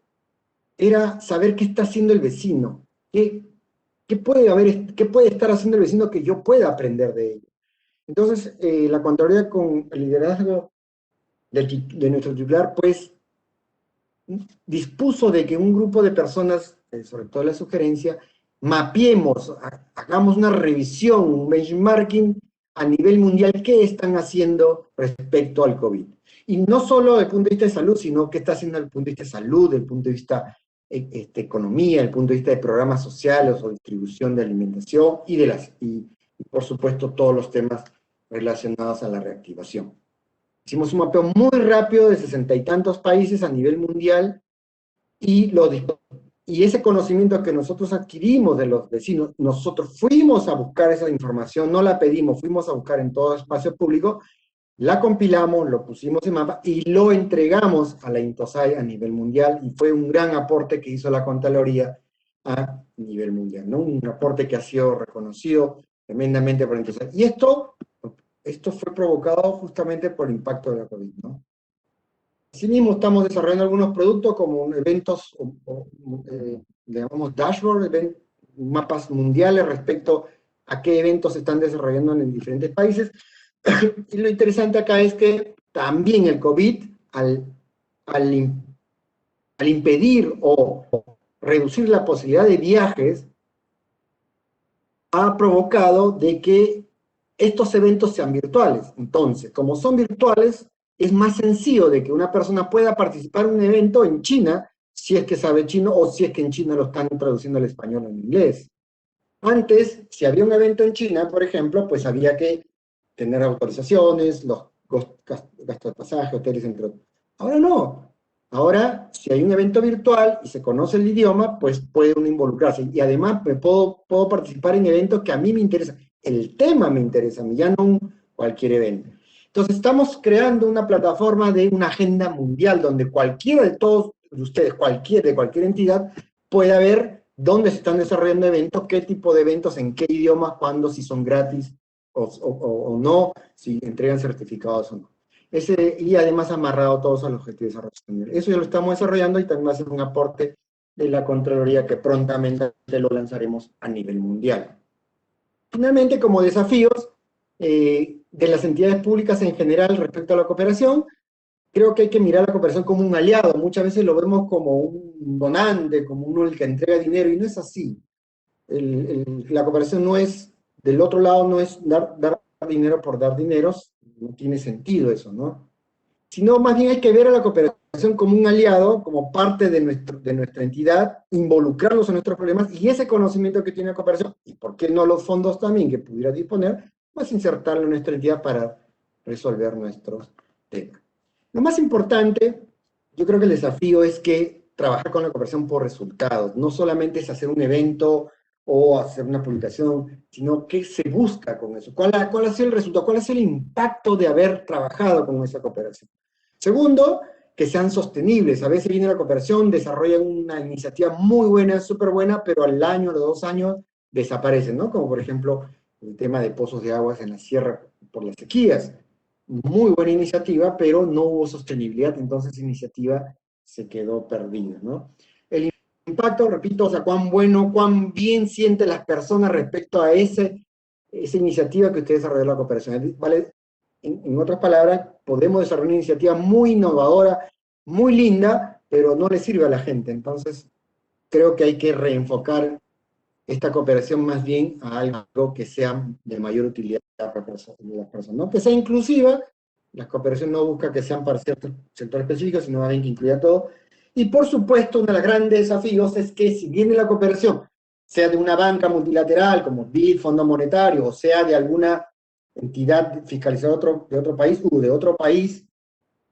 era saber qué está haciendo el vecino, qué puede estar haciendo el vecino que yo pueda aprender de ello. Entonces, la Contraloría, con el liderazgo de nuestro titular, pues dispuso de que un grupo de personas, sobre todo la sugerencia, mapeemos, hagamos una revisión, un benchmarking a nivel mundial, qué están haciendo respecto al COVID. Y no solo desde el punto de vista de salud, sino qué está haciendo desde el punto de vista de salud, desde el punto de vista economía, desde el punto de vista de programas sociales o distribución de alimentación, y por supuesto todos los temas relacionados a la reactivación. Hicimos un mapeo muy rápido de 60 y tantos países a nivel mundial, y ese conocimiento que nosotros adquirimos de los vecinos, nosotros fuimos a buscar esa información, no la pedimos, fuimos a buscar en todo espacio público, la compilamos, lo pusimos en mapa y lo entregamos a la INTOSAI a nivel mundial, y fue un gran aporte que hizo la Contraloría a nivel mundial, ¿no? Un aporte que ha sido reconocido tremendamente por la INTOSAI. Y esto fue provocado justamente por el impacto de la COVID, ¿no? Asimismo, estamos desarrollando algunos productos como eventos, llamamos dashboard, mapas mundiales respecto a qué eventos se están desarrollando en diferentes países. Y lo interesante acá es que también el COVID, al impedir o reducir la posibilidad de viajes, ha provocado de que estos eventos sean virtuales. Entonces, como son virtuales, es más sencillo de que una persona pueda participar en un evento en China, si es que sabe chino, o si es que en China lo están traduciendo al español o en inglés. Antes, si había un evento en China, por ejemplo, pues había que tener autorizaciones, los gastos de pasaje, hoteles, entre otros. Ahora no. Ahora, si hay un evento virtual y se conoce el idioma, pues puede uno involucrarse. Y además puedo participar en eventos que a mí me interesan. El tema me interesa a mí, ya no cualquier evento. Entonces, estamos creando una plataforma de una agenda mundial donde cualquiera de todos ustedes, de cualquier entidad, pueda ver dónde se están desarrollando eventos, qué tipo de eventos, en qué idiomas, cuándo, si son gratis o no, si entregan certificados o no. Y además amarrado todos a los objetivos de desarrollo sostenible. Eso ya lo estamos desarrollando, y también va a ser un aporte de la Contraloría que prontamente lo lanzaremos a nivel mundial. Finalmente, como desafíos de las entidades públicas en general respecto a la cooperación, creo que hay que mirar a la cooperación como un aliado. Muchas veces lo vemos como un donante, como uno el que entrega dinero, y no es así. La cooperación no es, del otro lado, no es dar dinero por dar dineros, no tiene sentido eso, ¿no? Sino más bien hay que ver a la cooperación como un aliado, como parte de nuestra entidad, involucrarlos en nuestros problemas, y ese conocimiento que tiene la cooperación, y por qué no los fondos también que pudiera disponer, pues insertarlo en nuestra entidad para resolver nuestros temas. Lo más importante, yo creo que el desafío es que trabajar con la cooperación por resultados, no solamente es hacer un evento o hacer una publicación, sino qué se busca con eso, cuál ha sido el resultado, cuál ha sido el impacto de haber trabajado con esa cooperación. Segundo, que sean sostenibles. A veces viene la cooperación, desarrollan una iniciativa muy buena, súper buena, pero al año, a los 2 años, desaparecen, ¿no? Como por ejemplo el tema de pozos de aguas en la sierra por las sequías. Muy buena iniciativa, pero no hubo sostenibilidad, entonces esa iniciativa se quedó perdida, ¿no? El impacto, repito, o sea, cuán bueno, cuán bien sienten las personas respecto a esa iniciativa que usted desarrolló la cooperación. ¿Vale? En otras palabras, podemos desarrollar una iniciativa muy innovadora, muy linda, pero no le sirve a la gente. Entonces, creo que hay que reenfocar esta cooperación más bien a algo que sea de mayor utilidad para las personas, ¿no? Que sea inclusiva. La cooperación no busca que sean para cierto sector específico, sino más bien que incluya todo. Y por supuesto, uno de los grandes desafíos es que si viene la cooperación, sea de una banca multilateral como BID, Fondo Monetario, o sea de alguna entidad fiscalizada de otro país, de otro país,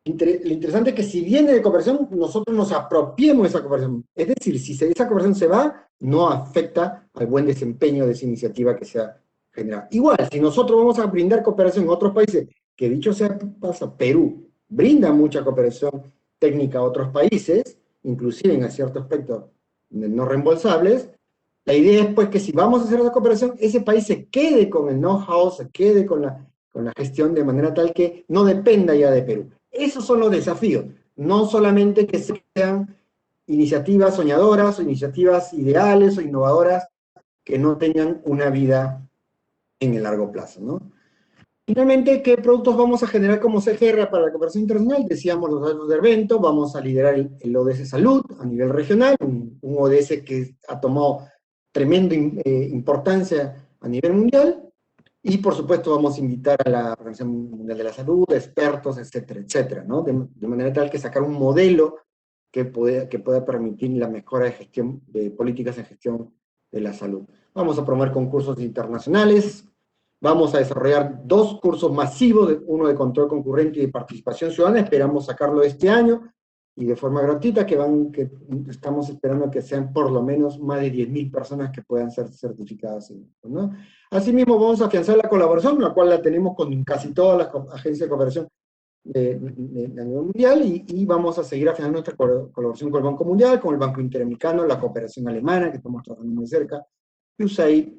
lo interesante es que si viene de cooperación, nosotros nos apropiemos de esa cooperación. Es decir, si esa cooperación se va, no afecta al buen desempeño de esa iniciativa que se ha generado. Igual, si nosotros vamos a brindar cooperación a otros países, que dicho sea pasa, Perú brinda mucha cooperación técnica a otros países, inclusive en cierto aspecto no reembolsables, la idea es pues que si vamos a hacer la cooperación, ese país se quede con el know-how, se quede con la gestión de manera tal que no dependa ya de Perú. Esos son los desafíos, no solamente que sean iniciativas soñadoras o iniciativas ideales o innovadoras que no tengan una vida en el largo plazo, ¿no? Finalmente, ¿qué productos vamos a generar como CGR para la cooperación internacional? Decíamos los datos del evento, vamos a liderar el ODS Salud a nivel regional, un ODS que ha tomado tremenda importancia a nivel mundial, y por supuesto vamos a invitar a la Organización Mundial de la Salud, expertos, etcétera, etcétera, ¿no? De manera tal que sacar un modelo que pueda permitir la mejora de gestión, de políticas en gestión de la salud. Vamos a promover concursos internacionales, vamos a desarrollar 2 cursos masivos, uno de control concurrente y de participación ciudadana, esperamos sacarlo este año, y de forma gratuita, que estamos esperando que sean por lo menos más de 10.000 personas que puedan ser certificadas, ¿no? Asimismo, vamos a afianzar la colaboración, la cual la tenemos con casi todas las agencias de cooperación a nivel mundial, y vamos a seguir afianzando nuestra colaboración con el Banco Mundial, con el Banco Interamericano, la cooperación alemana, que estamos trabajando muy cerca, y USAID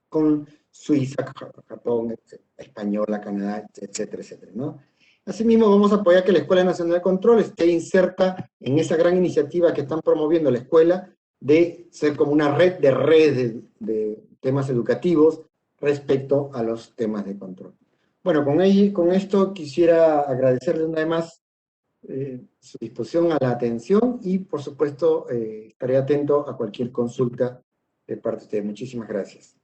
con Suiza, Japón, Española, Canadá, etcétera, etcétera, ¿no? Asimismo, vamos a apoyar que la Escuela Nacional de Control esté inserta en esa gran iniciativa que están promoviendo la escuela de ser como una red de redes de temas educativos respecto a los temas de control. Bueno, con esto quisiera agradecerles una vez más su disposición a la atención, y por supuesto estaré atento a cualquier consulta de parte de ustedes. Muchísimas gracias.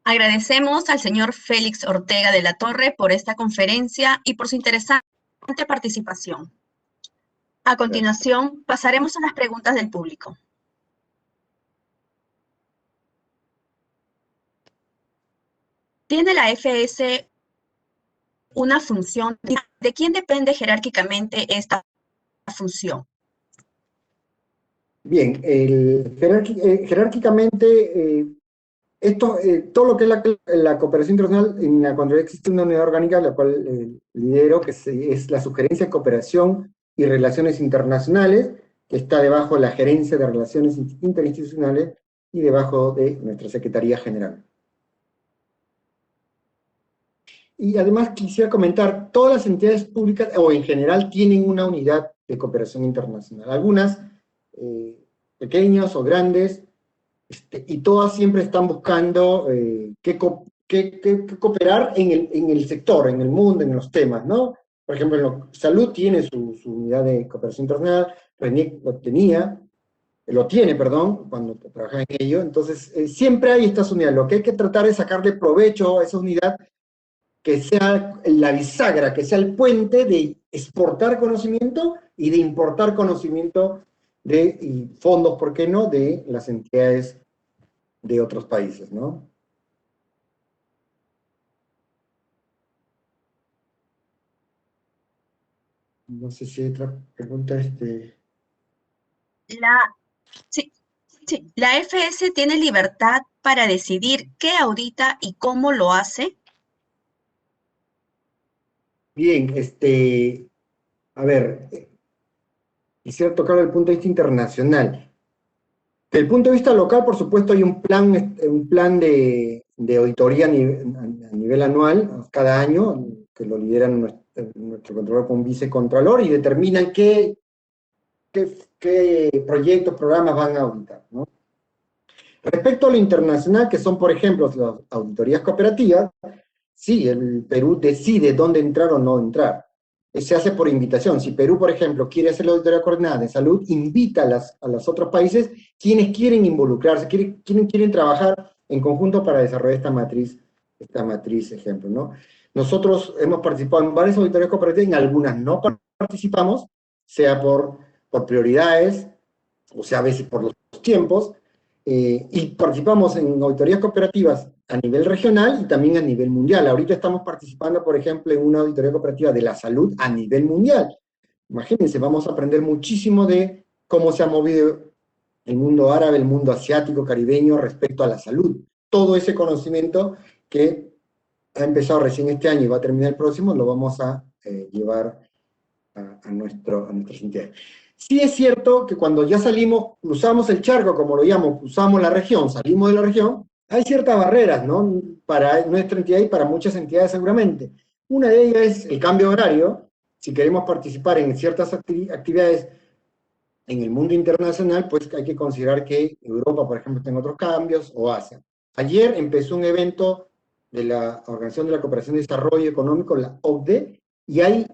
Agradecemos al señor Félix Ortega de la Torre por esta conferencia y por su interesante participación. A continuación, pasaremos a las preguntas del público. ¿Tiene la FS una función? ¿De quién depende jerárquicamente esta función? Bien, jerárquicamente, todo lo que es la cooperación internacional, en la Contraloría existe una unidad orgánica, la cual lidero, que es la Sugerencia de Cooperación y Relaciones Internacionales, que está debajo de la Gerencia de Relaciones Interinstitucionales y debajo de nuestra Secretaría General. Y además quisiera comentar, todas las entidades públicas, o en general, tienen una unidad de cooperación internacional. Algunas pequeñas o grandes, y todas siempre están buscando qué cooperar en el sector, en el mundo, en los temas, ¿no? Por ejemplo, Salud tiene su unidad de cooperación internacional, RENIEC lo tiene, perdón, cuando trabaja en ello. Entonces, siempre hay estas unidades. Lo que hay que tratar es sacarle provecho a esa unidad, que sea la bisagra, que sea el puente de exportar conocimiento y de importar conocimiento y fondos, ¿por qué no?, de las entidades de otros países, ¿no? No sé si hay otra pregunta. La, sí, sí, ¿la FS tiene libertad para decidir qué audita y cómo lo hace? Bien, a ver, quisiera tocar el punto de vista internacional. Desde el punto de vista local, por supuesto, hay un plan de auditoría a nivel anual, cada año, que lo lidera nuestro controlador con vicecontralor y determinan qué proyectos, programas van a auditar, ¿no? Respecto a lo internacional, que son, por ejemplo, las auditorías cooperativas, sí, el Perú decide dónde entrar o no entrar. Se hace por invitación. Si Perú, por ejemplo, quiere hacer la auditoría coordinada de salud, invita a los otros países quienes quieren involucrarse, quienes quieren trabajar en conjunto para desarrollar esta matriz ejemplo, ¿no? Nosotros hemos participado en varias auditorías cooperativas, en algunas no participamos, sea por prioridades, o sea, a veces por los tiempos, y participamos en auditorías cooperativas a nivel regional y también a nivel mundial. Ahorita estamos participando, por ejemplo, en una auditoría cooperativa de la salud a nivel mundial. Imagínense, vamos a aprender muchísimo de cómo se ha movido el mundo árabe, el mundo asiático, caribeño, respecto a la salud. Todo ese conocimiento que ha empezado recién este año y va a terminar el próximo, lo vamos a llevar a nuestras entidades. Sí es cierto que cuando ya salimos, cruzamos el charco, como lo llamo, cruzamos la región, salimos de la región, hay ciertas barreras, ¿no? Para nuestra entidad y para muchas entidades seguramente. Una de ellas es el cambio horario. Si queremos participar en ciertas actividades en el mundo internacional, pues hay que considerar que Europa, por ejemplo, tiene otros cambios, o Asia. Ayer empezó un evento de la Organización de la Cooperación y Desarrollo Económico, la OCDE, y hay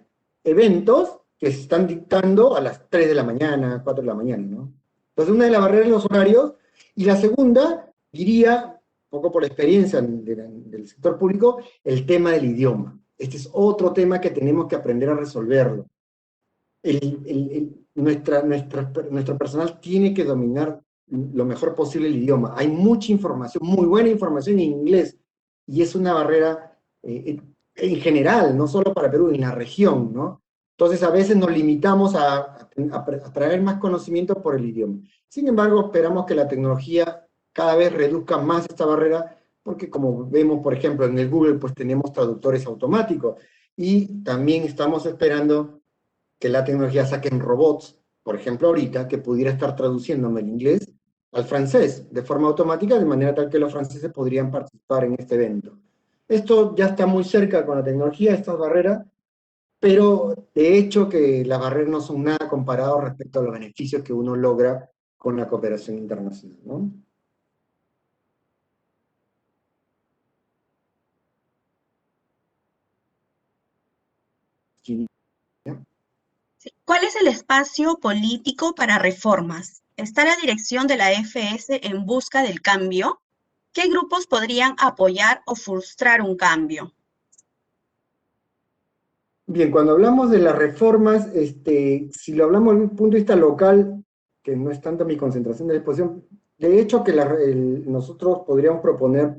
eventos que se están dictando a las 3 de la mañana, 4 de la mañana, ¿no? Entonces, una de las barreras es los horarios, y la segunda, diría, un poco por la experiencia del sector público, el tema del idioma. Este es otro tema que tenemos que aprender a resolverlo. Nuestro personal tiene que dominar lo mejor posible el idioma. Hay mucha información, muy buena información en inglés, y es una barrera en general, no solo para Perú, en la región, ¿no? Entonces a veces nos limitamos a traer más conocimiento por el idioma. Sin embargo, esperamos que la tecnología cada vez reduzca más esta barrera, porque como vemos, por ejemplo, en el Google, pues tenemos traductores automáticos, y también estamos esperando que la tecnología saquen robots, por ejemplo ahorita, que pudiera estar traduciéndome el inglés al francés de forma automática, de manera tal que los franceses podrían participar en este evento. Esto ya está muy cerca con la tecnología, estas barreras, pero de hecho que las barreras no son nada comparadas respecto a los beneficios que uno logra con la cooperación internacional, ¿no? ¿Cuál es el espacio político para reformas? ¿Está la dirección de la FS en busca del cambio? ¿Qué grupos podrían apoyar o frustrar un cambio? Bien, cuando hablamos de las reformas, si lo hablamos desde un punto de vista local, que no es tanto mi concentración de la exposición, de hecho que nosotros podríamos proponer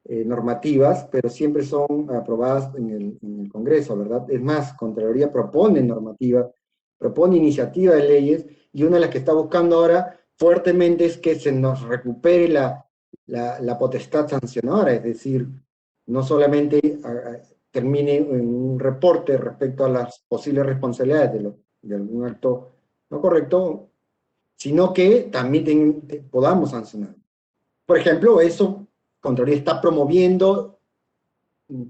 normativas, pero siempre son aprobadas en el Congreso, ¿verdad? Es más, Contraloría propone normativa, propone iniciativa de leyes, y una de las que está buscando ahora fuertemente es que se nos recupere la potestad sancionadora, es decir, no solamente termine en un reporte respecto a las posibles responsabilidades de algún acto no correcto, sino que también podamos sancionar. Por ejemplo, eso Contraloría está promoviendo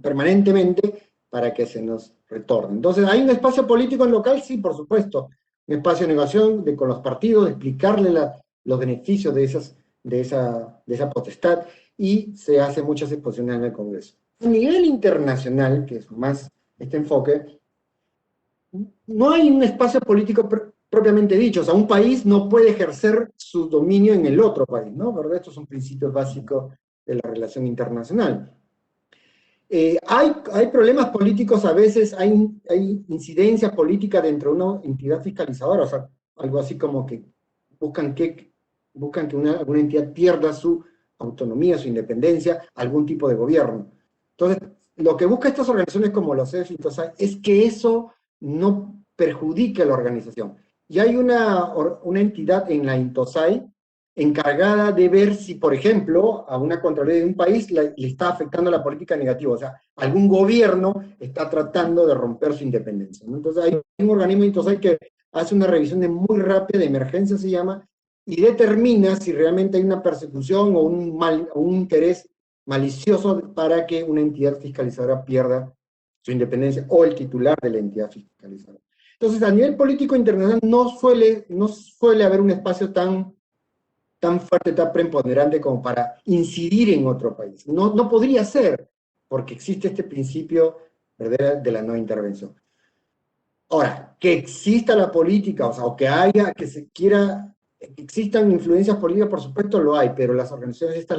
permanentemente para que se nos retorne. Entonces, ¿hay un espacio político en local? Sí, por supuesto. Un espacio de negociación con los partidos, de explicarle los beneficios de esa potestad, y se hace muchas exposiciones en el Congreso. A nivel internacional, que es más este enfoque, no hay un espacio político propiamente dicho. O sea, un país no puede ejercer su dominio en el otro país, ¿no? ¿Verdad? Estos son principios básicos de la relación internacional. Hay problemas políticos a veces, hay incidencia política dentro de una entidad fiscalizadora, o sea, algo así como que buscan que alguna entidad pierda su autonomía, su independencia, algún tipo de gobierno. Entonces, lo que buscan estas organizaciones como los CEF es que eso no perjudique a la organización. Y hay una entidad en la INTOSAI encargada de ver si, por ejemplo, a una Contraloría de un país le está afectando la política negativa, o sea, algún gobierno está tratando de romper su independencia, ¿no? Entonces hay un organismo INTOSAI que hace una revisión muy rápida, de emergencia se llama, y determina si realmente hay una persecución o un interés malicioso para que una entidad fiscalizadora pierda su independencia, o el titular de la entidad fiscalizadora. Entonces, a nivel político internacional no suele haber un espacio tan fuerte, tan preponderante como para incidir en otro país. No podría ser, porque existe este principio, ¿verdad?, de la no intervención. Ahora, que exista la política, o sea, o que haya, que existan influencias políticas, por supuesto lo hay, pero las organizaciones estas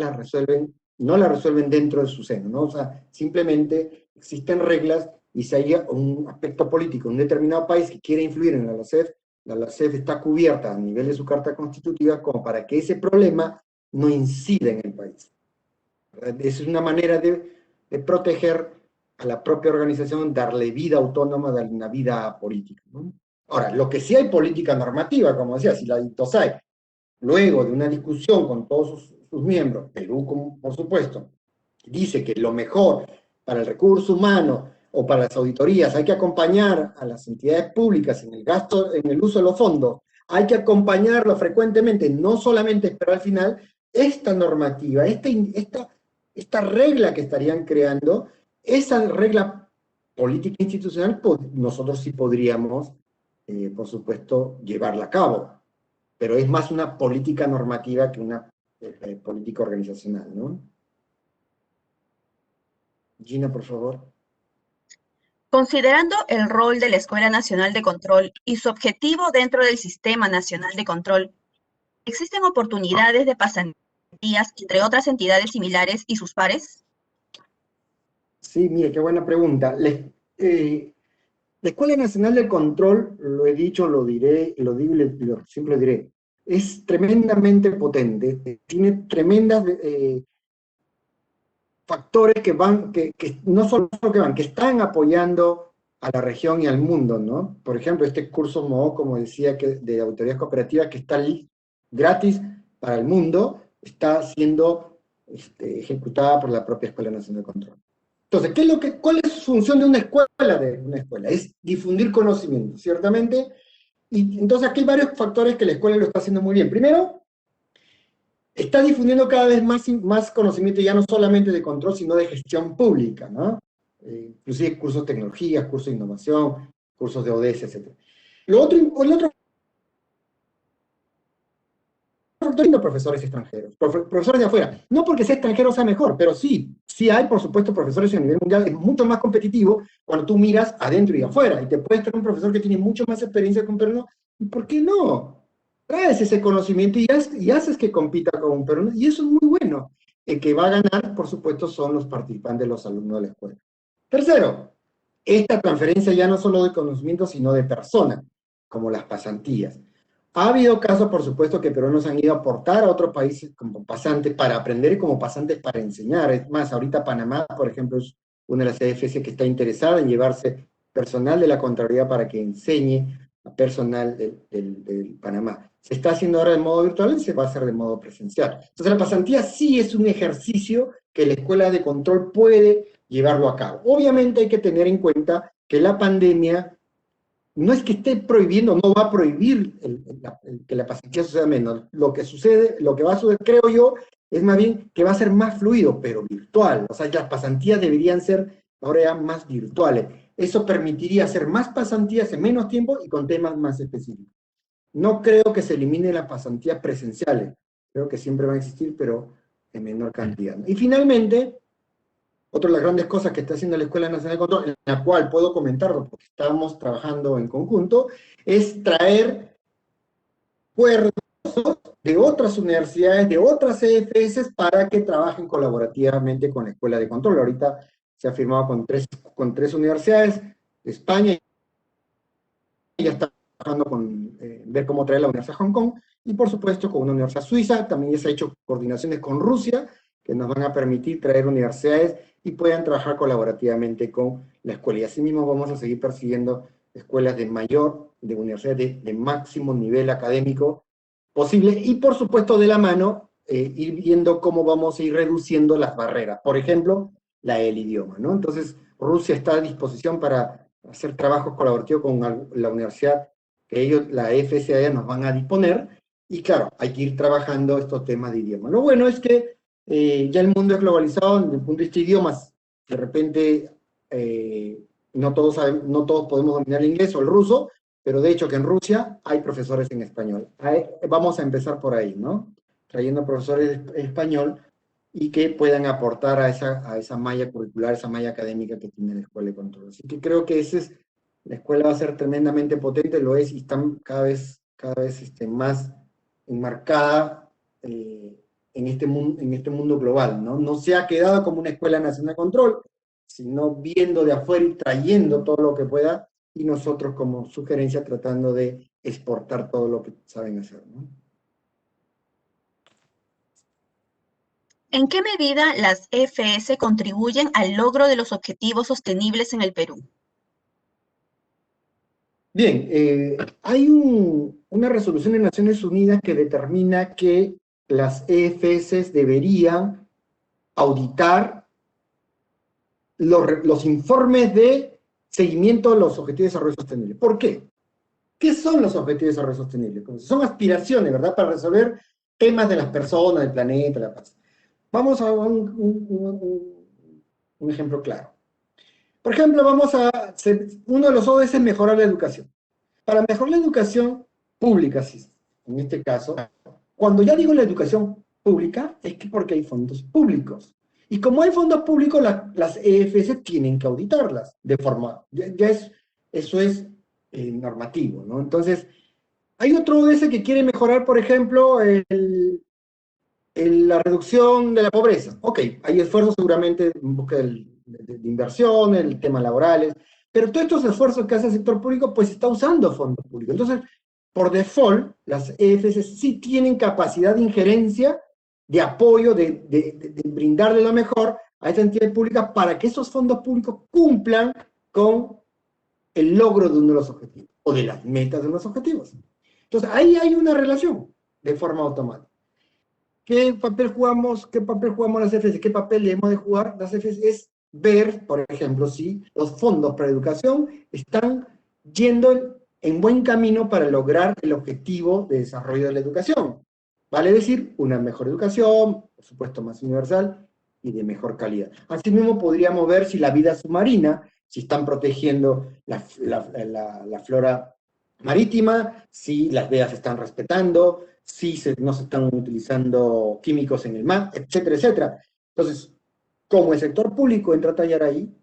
no las resuelven dentro de su seno, ¿no? O sea, simplemente existen reglas, y si hay un aspecto político en un determinado país que quiere influir en la LACEF está cubierta a nivel de su carta constitutiva como para que ese problema no incida en el país. Es una manera de proteger a la propia organización, darle vida autónoma, darle una vida política, ¿no? Ahora, lo que sí hay política normativa, como decía, si la INTOSAI, luego de una discusión con todos sus miembros, Perú, por supuesto, dice que lo mejor para el recurso humano o para las auditorías hay que acompañar a las entidades públicas en el uso de los fondos, hay que acompañarlo frecuentemente, no solamente esperar al final, esta normativa, esta regla que estarían creando, esa regla política institucional, nosotros sí podríamos, por supuesto, llevarla a cabo, pero es más una política normativa que una política organizacional, ¿no? Gina, por favor. Considerando el rol de la Escuela Nacional de Control y su objetivo dentro del Sistema Nacional de Control, ¿existen oportunidades de pasantías entre otras entidades similares y sus pares? Sí, mire, qué buena pregunta. La Escuela Nacional de Control, lo he dicho, lo diré, lo digo y siempre lo diré, es tremendamente potente, tiene tremendas factores que no solo que van, que están apoyando a la región y al mundo, ¿no? Por ejemplo, este curso MOOC, como decía, de auditorías cooperativas, que está gratis para el mundo, está siendo ejecutada por la propia Escuela Nacional de Control. Entonces, ¿cuál es su función de una escuela? Es difundir conocimiento, ciertamente, y entonces aquí hay varios factores que la escuela lo está haciendo muy bien. Primero, está difundiendo cada vez más conocimiento, ya no solamente de control, sino de gestión pública, ¿no? Inclusive cursos de tecnología, cursos de innovación, cursos de ODS, etc. El otro profesores extranjeros, profesores de afuera. No porque sea extranjero sea mejor, pero sí hay, por supuesto, profesores a nivel mundial. Es mucho más competitivo cuando tú miras adentro y afuera, y te puedes traer un profesor que tiene mucho más experiencia con peruano, ¿y por qué no? Traes ese conocimiento y haces que compita con un peruano, y eso es muy bueno. El que va a ganar, por supuesto, son los participantes, los alumnos de la escuela. Tercero, esta transferencia ya no solo de conocimiento, sino de persona, como las pasantías. Ha habido casos, por supuesto, que peruanos han ido a aportar a otros países como pasantes para aprender y como pasantes para enseñar. Es más, ahorita Panamá, por ejemplo, es una de las CFS que está interesada en llevarse personal de la Contraloría para que enseñe a personal del Panamá. Se está haciendo ahora de modo virtual y se va a hacer de modo presencial. Entonces la pasantía sí es un ejercicio que la Escuela de Control puede llevarlo a cabo. Obviamente hay que tener en cuenta que la pandemia no es que esté prohibiendo, no va a prohibir que la pasantía suceda menos. Lo que va a suceder, creo yo, es más bien que va a ser más fluido, pero virtual. O sea, las pasantías deberían ser ahora ya más virtuales. Eso permitiría hacer más pasantías en menos tiempo y con temas más específicos. No creo que se eliminen las pasantías presenciales. Creo que siempre van a existir, pero en menor cantidad. Y finalmente, otra de las grandes cosas que está haciendo la Escuela Nacional de Control, en la cual puedo comentarlo porque estamos trabajando en conjunto, es traer cuerdos de otras universidades, de otras CFS, para que trabajen colaborativamente con la Escuela de Control. Ahorita se ha firmado con tres universidades de España, y ya está trabajando con ver cómo traer la Universidad de Hong Kong, y por supuesto con una universidad suiza. También ya se ha hecho coordinaciones con Rusia, que nos van a permitir traer universidades y puedan trabajar colaborativamente con la escuela. Y así mismo vamos a seguir persiguiendo escuelas de universidades de máximo nivel académico posible, y por supuesto de la mano, ir viendo cómo vamos a ir reduciendo las barreras. Por ejemplo, la del idioma, ¿no? Entonces, Rusia está a disposición para hacer trabajos colaborativos con la universidad que ellos, la FSA, nos van a disponer, y claro, hay que ir trabajando estos temas de idioma. Lo bueno es que ya el mundo es globalizado desde el punto de vista de idiomas. De repente, no todos podemos dominar el inglés o el ruso, pero de hecho que en Rusia hay profesores en español. Vamos a empezar por ahí, ¿no? Trayendo profesores de español y que puedan aportar a esa malla curricular, esa malla académica que tiene la Escuela de Control. Así que creo que la escuela va a ser tremendamente potente, lo es, y está cada vez más enmarcada en este mundo global, ¿no? No se ha quedado como una Escuela Nacional de Control, sino viendo de afuera y trayendo todo lo que pueda, y nosotros como sugerencia tratando de exportar todo lo que saben hacer, ¿no? ¿En qué medida las EFS contribuyen al logro de los objetivos sostenibles en el Perú? Bien, hay una resolución de Naciones Unidas que determina que las EFS deberían auditar los informes de seguimiento de los Objetivos de Desarrollo Sostenible. ¿Por qué? ¿Qué son los Objetivos de Desarrollo Sostenible? Son aspiraciones, ¿verdad?, para resolver temas de las personas, del planeta, la paz. Vamos a un ejemplo claro. Por ejemplo, uno de los ODS es mejorar la educación. Para mejorar la educación pública, en este caso, cuando ya digo la educación pública, es que porque hay fondos públicos. Y como hay fondos públicos, las EFS tienen que auditarlas de forma, eso es normativo, ¿no? Entonces, hay otro ODS que quiere mejorar, por ejemplo, la reducción de la pobreza. Ok, hay esfuerzos seguramente en busca de inversión, el tema laborales, pero todos estos esfuerzos que hace el sector público, pues está usando fondos públicos. Entonces, por default, las EFS sí tienen capacidad de injerencia, de apoyo, de brindarle lo mejor a esta entidad pública para que esos fondos públicos cumplan con el logro de uno de los objetivos, o de las metas de los objetivos. Entonces, ahí hay una relación de forma automática. ¿Qué papel jugamos las EFS? ¿Qué papel debemos de jugar las EFS? Es ver, por ejemplo, si los fondos para educación están yendo en buen camino para lograr el objetivo de desarrollo de la educación. Vale decir, una mejor educación, por supuesto más universal y de mejor calidad. Asimismo, podríamos ver si la vida submarina, si están protegiendo la flora marítima, si las vedas se están respetando, si no se están utilizando químicos en el mar, etcétera, etcétera. Entonces, como el sector público entra a tallar ahí,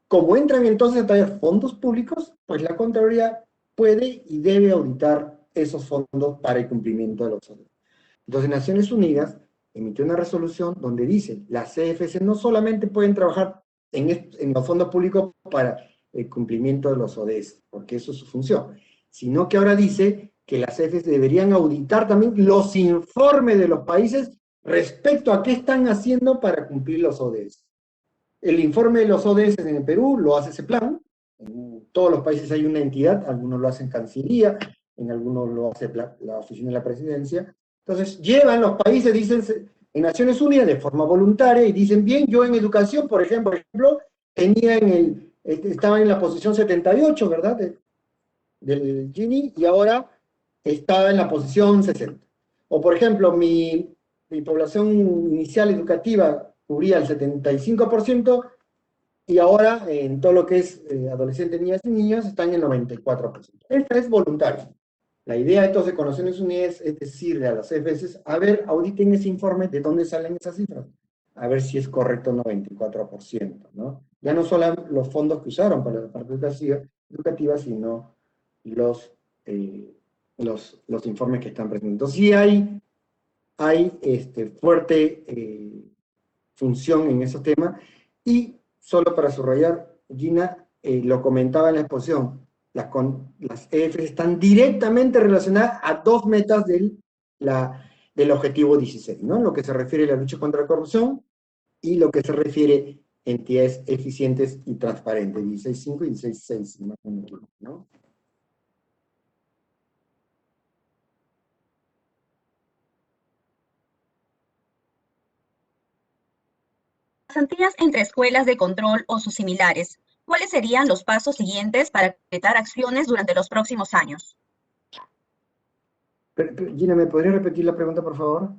como entran entonces a tallar fondos públicos, pues la Contraloría puede y debe auditar esos fondos para el cumplimiento de los ODS. Entonces, Naciones Unidas emitió una resolución donde dice, las CFC no solamente pueden trabajar en los fondos públicos para el cumplimiento de los ODS, porque eso es su función, sino que ahora dice que las CFC deberían auditar también los informes de los países respecto a qué están haciendo para cumplir los ODS. El informe de los ODS en el Perú lo hace ese plan. En todos los países hay una entidad, algunos lo hacen Cancillería, en algunos lo hace la Oficina de la Presidencia. Entonces llevan los países, dicen en Naciones Unidas de forma voluntaria, y dicen, bien, yo en educación, por ejemplo, estaba en la posición 78, ¿verdad?, del Gini, y ahora está en la posición 60. O por ejemplo, mi población inicial educativa cubría el 75%, y ahora en todo lo que es adolescentes, niñas y niños, están en el 94%. Esta es voluntaria. La idea entonces con Naciones Unidas es decirle a las CFS, a ver, auditen ese informe, de dónde salen esas cifras, a ver si es correcto el 94%, ¿no? Ya no solo los fondos que usaron para la parte educativa, sino los informes que están presentes. Entonces sí hay fuerte función en esos temas, y solo para subrayar, Gina lo comentaba en la exposición, las EFS están directamente relacionadas a dos metas del objetivo 16, ¿no? Lo que se refiere a la lucha contra la corrupción y lo que se refiere a entidades eficientes y transparentes, 16.5 y 16.6, ¿no? pasantías entre escuelas de control o sus similares, ¿cuáles serían los pasos siguientes para concretar acciones durante los próximos años? Gina, ¿me podría repetir la pregunta, por favor?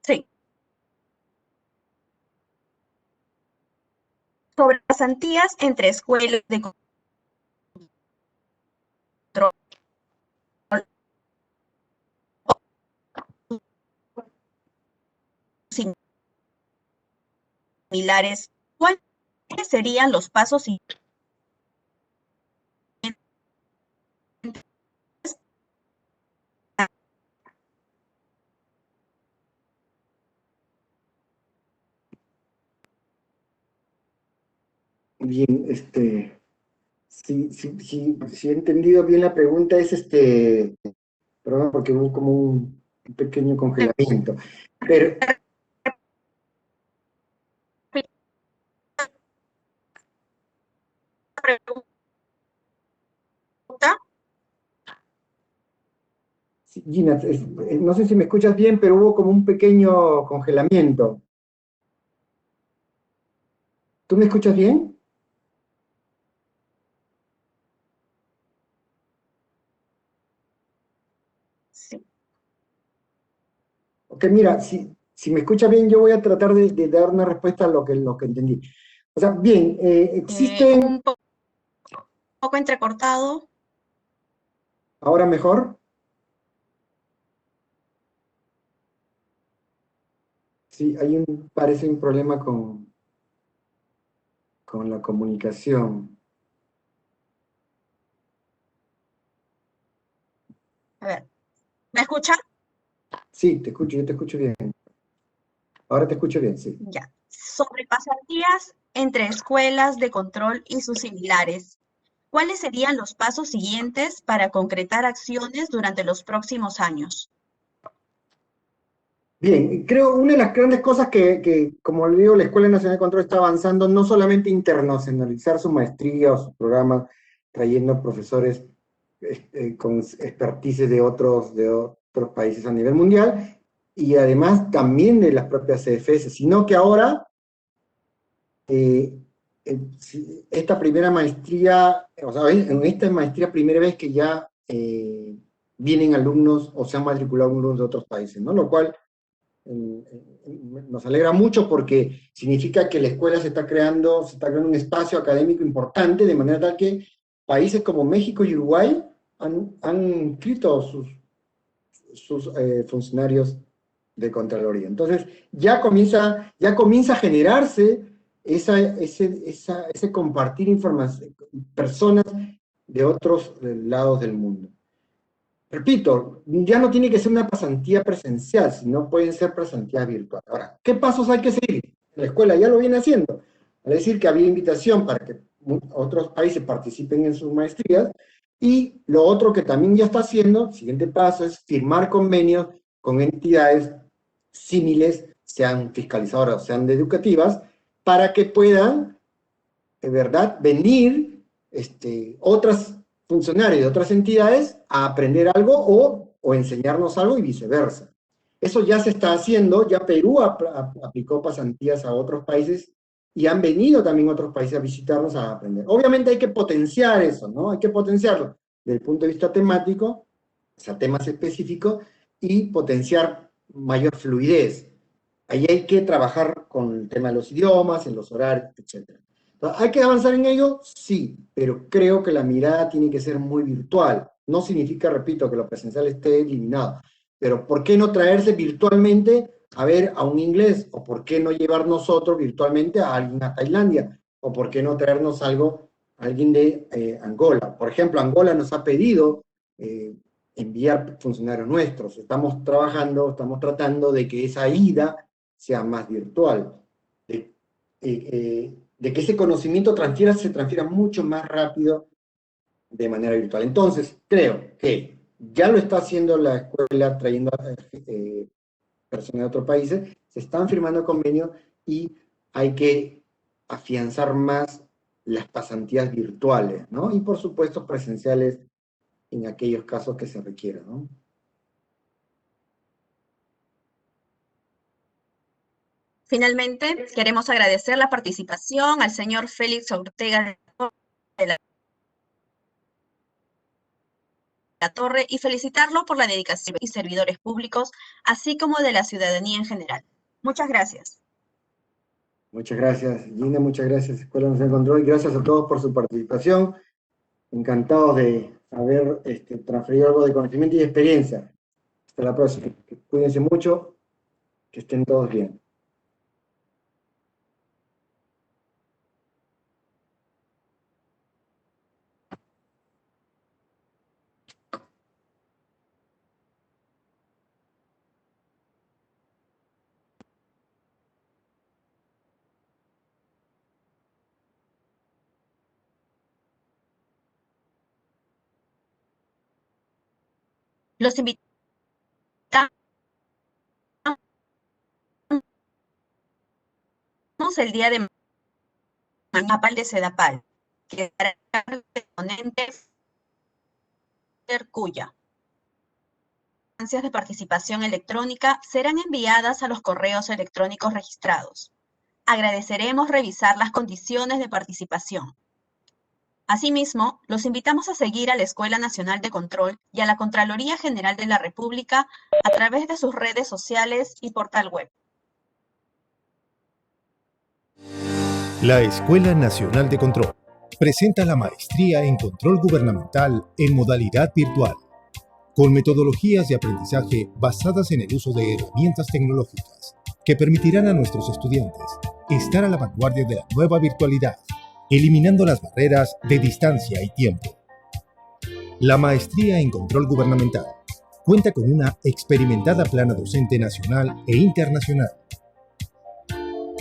Sí. Sobre pasantías entre escuelas de control similares, ¿cuáles serían los pasos siguientes? Bien, si he entendido bien la pregunta es, perdón, porque hubo como un pequeño congelamiento. Pero, Gina, no sé si me escuchas bien, pero hubo como un pequeño congelamiento. ¿Tú me escuchas bien? Sí. Ok, mira, si me escuchas bien, yo voy a tratar de dar una respuesta a lo que entendí. O sea, bien, existen... Un poco entrecortado. ¿Ahora mejor? Sí, parece un problema con la comunicación. A ver, ¿me escucha? Sí, te escucho, yo te escucho bien. Ahora te escucho bien, sí. Ya. Sobre pasantías entre escuelas de control y sus similares, ¿cuáles serían los pasos siguientes para concretar acciones durante los próximos años? Bien, creo una de las grandes cosas como le digo, la Escuela Nacional de Control está avanzando, no solamente internacionalizar su maestría o sus programas, trayendo profesores con expertise de otros países a nivel mundial, y además también de las propias CFS, sino que ahora esta primera maestría, o sea, en esta maestría primera vez que ya vienen alumnos o se han matriculado alumnos de otros países, ¿no? Lo cual nos alegra mucho porque significa que la escuela se está creando un espacio académico importante, de manera tal que países como México y Uruguay han inscrito sus funcionarios de Contraloría. Entonces, ya comienza a generarse ese compartir información, personas de otros lados del mundo. Repito, ya no tiene que ser una pasantía presencial, sino pueden ser pasantías virtuales. Ahora, ¿qué pasos hay que seguir? La escuela ya lo viene haciendo. Es decir, que había invitación para que otros países participen en sus maestrías, y lo otro que también ya está haciendo, el siguiente paso, es firmar convenios con entidades símiles, sean fiscalizadoras o sean educativas, para que puedan, de verdad, venir otras funcionarios de otras entidades a aprender algo o enseñarnos algo y viceversa. Eso ya se está haciendo, ya Perú aplicó pasantías a otros países y han venido también otros países a visitarnos a aprender. Obviamente hay que potenciar eso, ¿no? Hay que potenciarlo desde el punto de vista temático, o sea, temas específicos, y potenciar mayor fluidez. Ahí hay que trabajar con el tema de los idiomas, en los horarios, etc. ¿Hay que avanzar en ello? Sí, pero creo que la mirada tiene que ser muy virtual. No significa, repito, que lo presencial esté eliminado, pero ¿por qué no traerse virtualmente a ver a un inglés? ¿O por qué no llevar nosotros virtualmente a alguien a Tailandia? ¿O por qué no traernos a alguien de Angola? Por ejemplo, Angola nos ha pedido enviar funcionarios nuestros. Estamos tratando de que esa ida sea más virtual. De que ese conocimiento se transfiera mucho más rápido de manera virtual. Entonces, creo que ya lo está haciendo la escuela, trayendo personas de otros países, se están firmando convenios y hay que afianzar más las pasantías virtuales, ¿no? Y por supuesto presenciales en aquellos casos que se requieran, ¿no? Finalmente, queremos agradecer la participación al señor Félix Ortega de la Torre y felicitarlo por la dedicación y servidores públicos, así como de la ciudadanía en general. Muchas gracias. Muchas gracias, Gina, muchas gracias, Escuela Nacional de Control, y gracias a todos por su participación. Encantados de haber transferido algo de conocimiento y de experiencia. Hasta la próxima. Cuídense mucho, que estén todos bien. Los invitamos el día de mañana de Sedapal, que dará el ponente cuya de participación electrónica serán enviadas a los correos electrónicos registrados. Agradeceremos revisar las condiciones de participación. Asimismo, los invitamos a seguir a la Escuela Nacional de Control y a la Contraloría General de la República a través de sus redes sociales y portal web. La Escuela Nacional de Control presenta la maestría en control gubernamental en modalidad virtual, con metodologías de aprendizaje basadas en el uso de herramientas tecnológicas que permitirán a nuestros estudiantes estar a la vanguardia de la nueva virtualidad, eliminando las barreras de distancia y tiempo. La maestría en control gubernamental cuenta con una experimentada plana docente nacional e internacional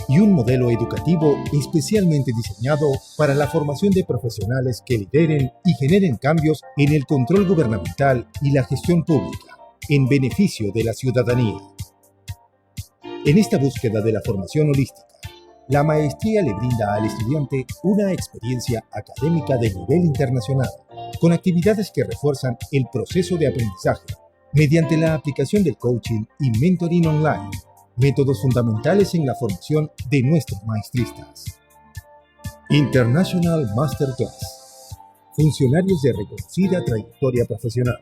y un modelo educativo especialmente diseñado para la formación de profesionales que lideren y generen cambios en el control gubernamental y la gestión pública, en beneficio de la ciudadanía. En esta búsqueda de la formación holística, la maestría le brinda al estudiante una experiencia académica de nivel internacional, con actividades que refuerzan el proceso de aprendizaje mediante la aplicación del coaching y mentoring online, métodos fundamentales en la formación de nuestros maestristas. International Masterclass. Funcionarios de reconocida trayectoria profesional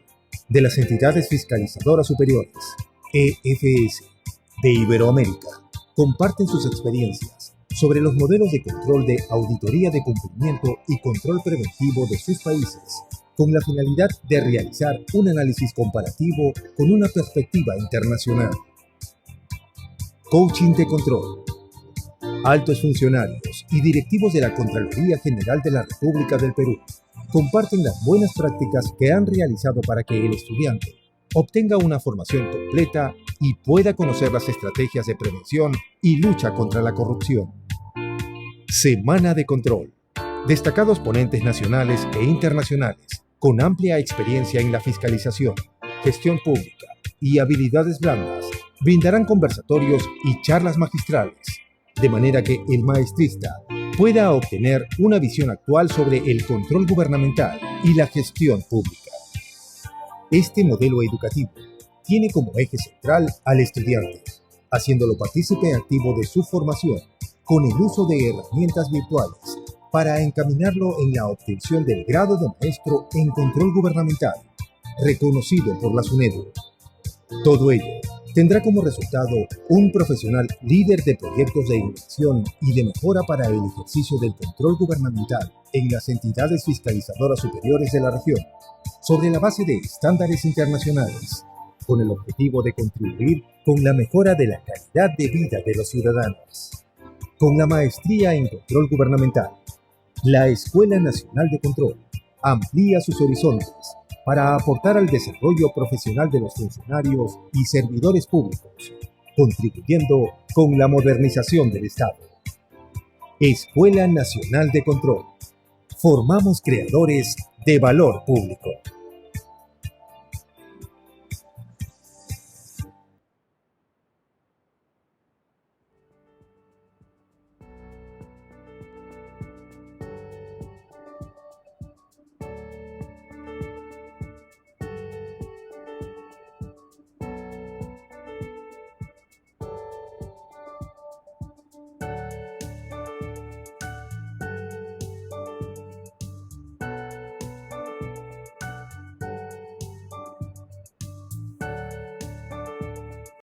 de las entidades fiscalizadoras superiores, EFS, de Iberoamérica, comparten sus experiencias sobre los modelos de control de auditoría de cumplimiento y control preventivo de sus países, con la finalidad de realizar un análisis comparativo con una perspectiva internacional. Coaching de control. Altos funcionarios y directivos de la Contraloría General de la República del Perú comparten las buenas prácticas que han realizado para que el estudiante obtenga una formación completa y pueda conocer las estrategias de prevención y lucha contra la corrupción. Semana de Control. Destacados ponentes nacionales e internacionales con amplia experiencia en la fiscalización, gestión pública y habilidades blandas brindarán conversatorios y charlas magistrales, de manera que el maestrista pueda obtener una visión actual sobre el control gubernamental y la gestión pública. Este modelo educativo tiene como eje central al estudiante, haciéndolo partícipe activo de su formación con el uso de herramientas virtuales para encaminarlo en la obtención del grado de maestro en control gubernamental, reconocido por la SUNEDU. Todo ello tendrá como resultado un profesional líder de proyectos de innovación y de mejora para el ejercicio del control gubernamental en las entidades fiscalizadoras superiores de la región, sobre la base de estándares internacionales, con el objetivo de contribuir con la mejora de la calidad de vida de los ciudadanos. Con la maestría en control gubernamental, la Escuela Nacional de Control amplía sus horizontes para aportar al desarrollo profesional de los funcionarios y servidores públicos, contribuyendo con la modernización del Estado. Escuela Nacional de Control. Formamos creadores de valor público.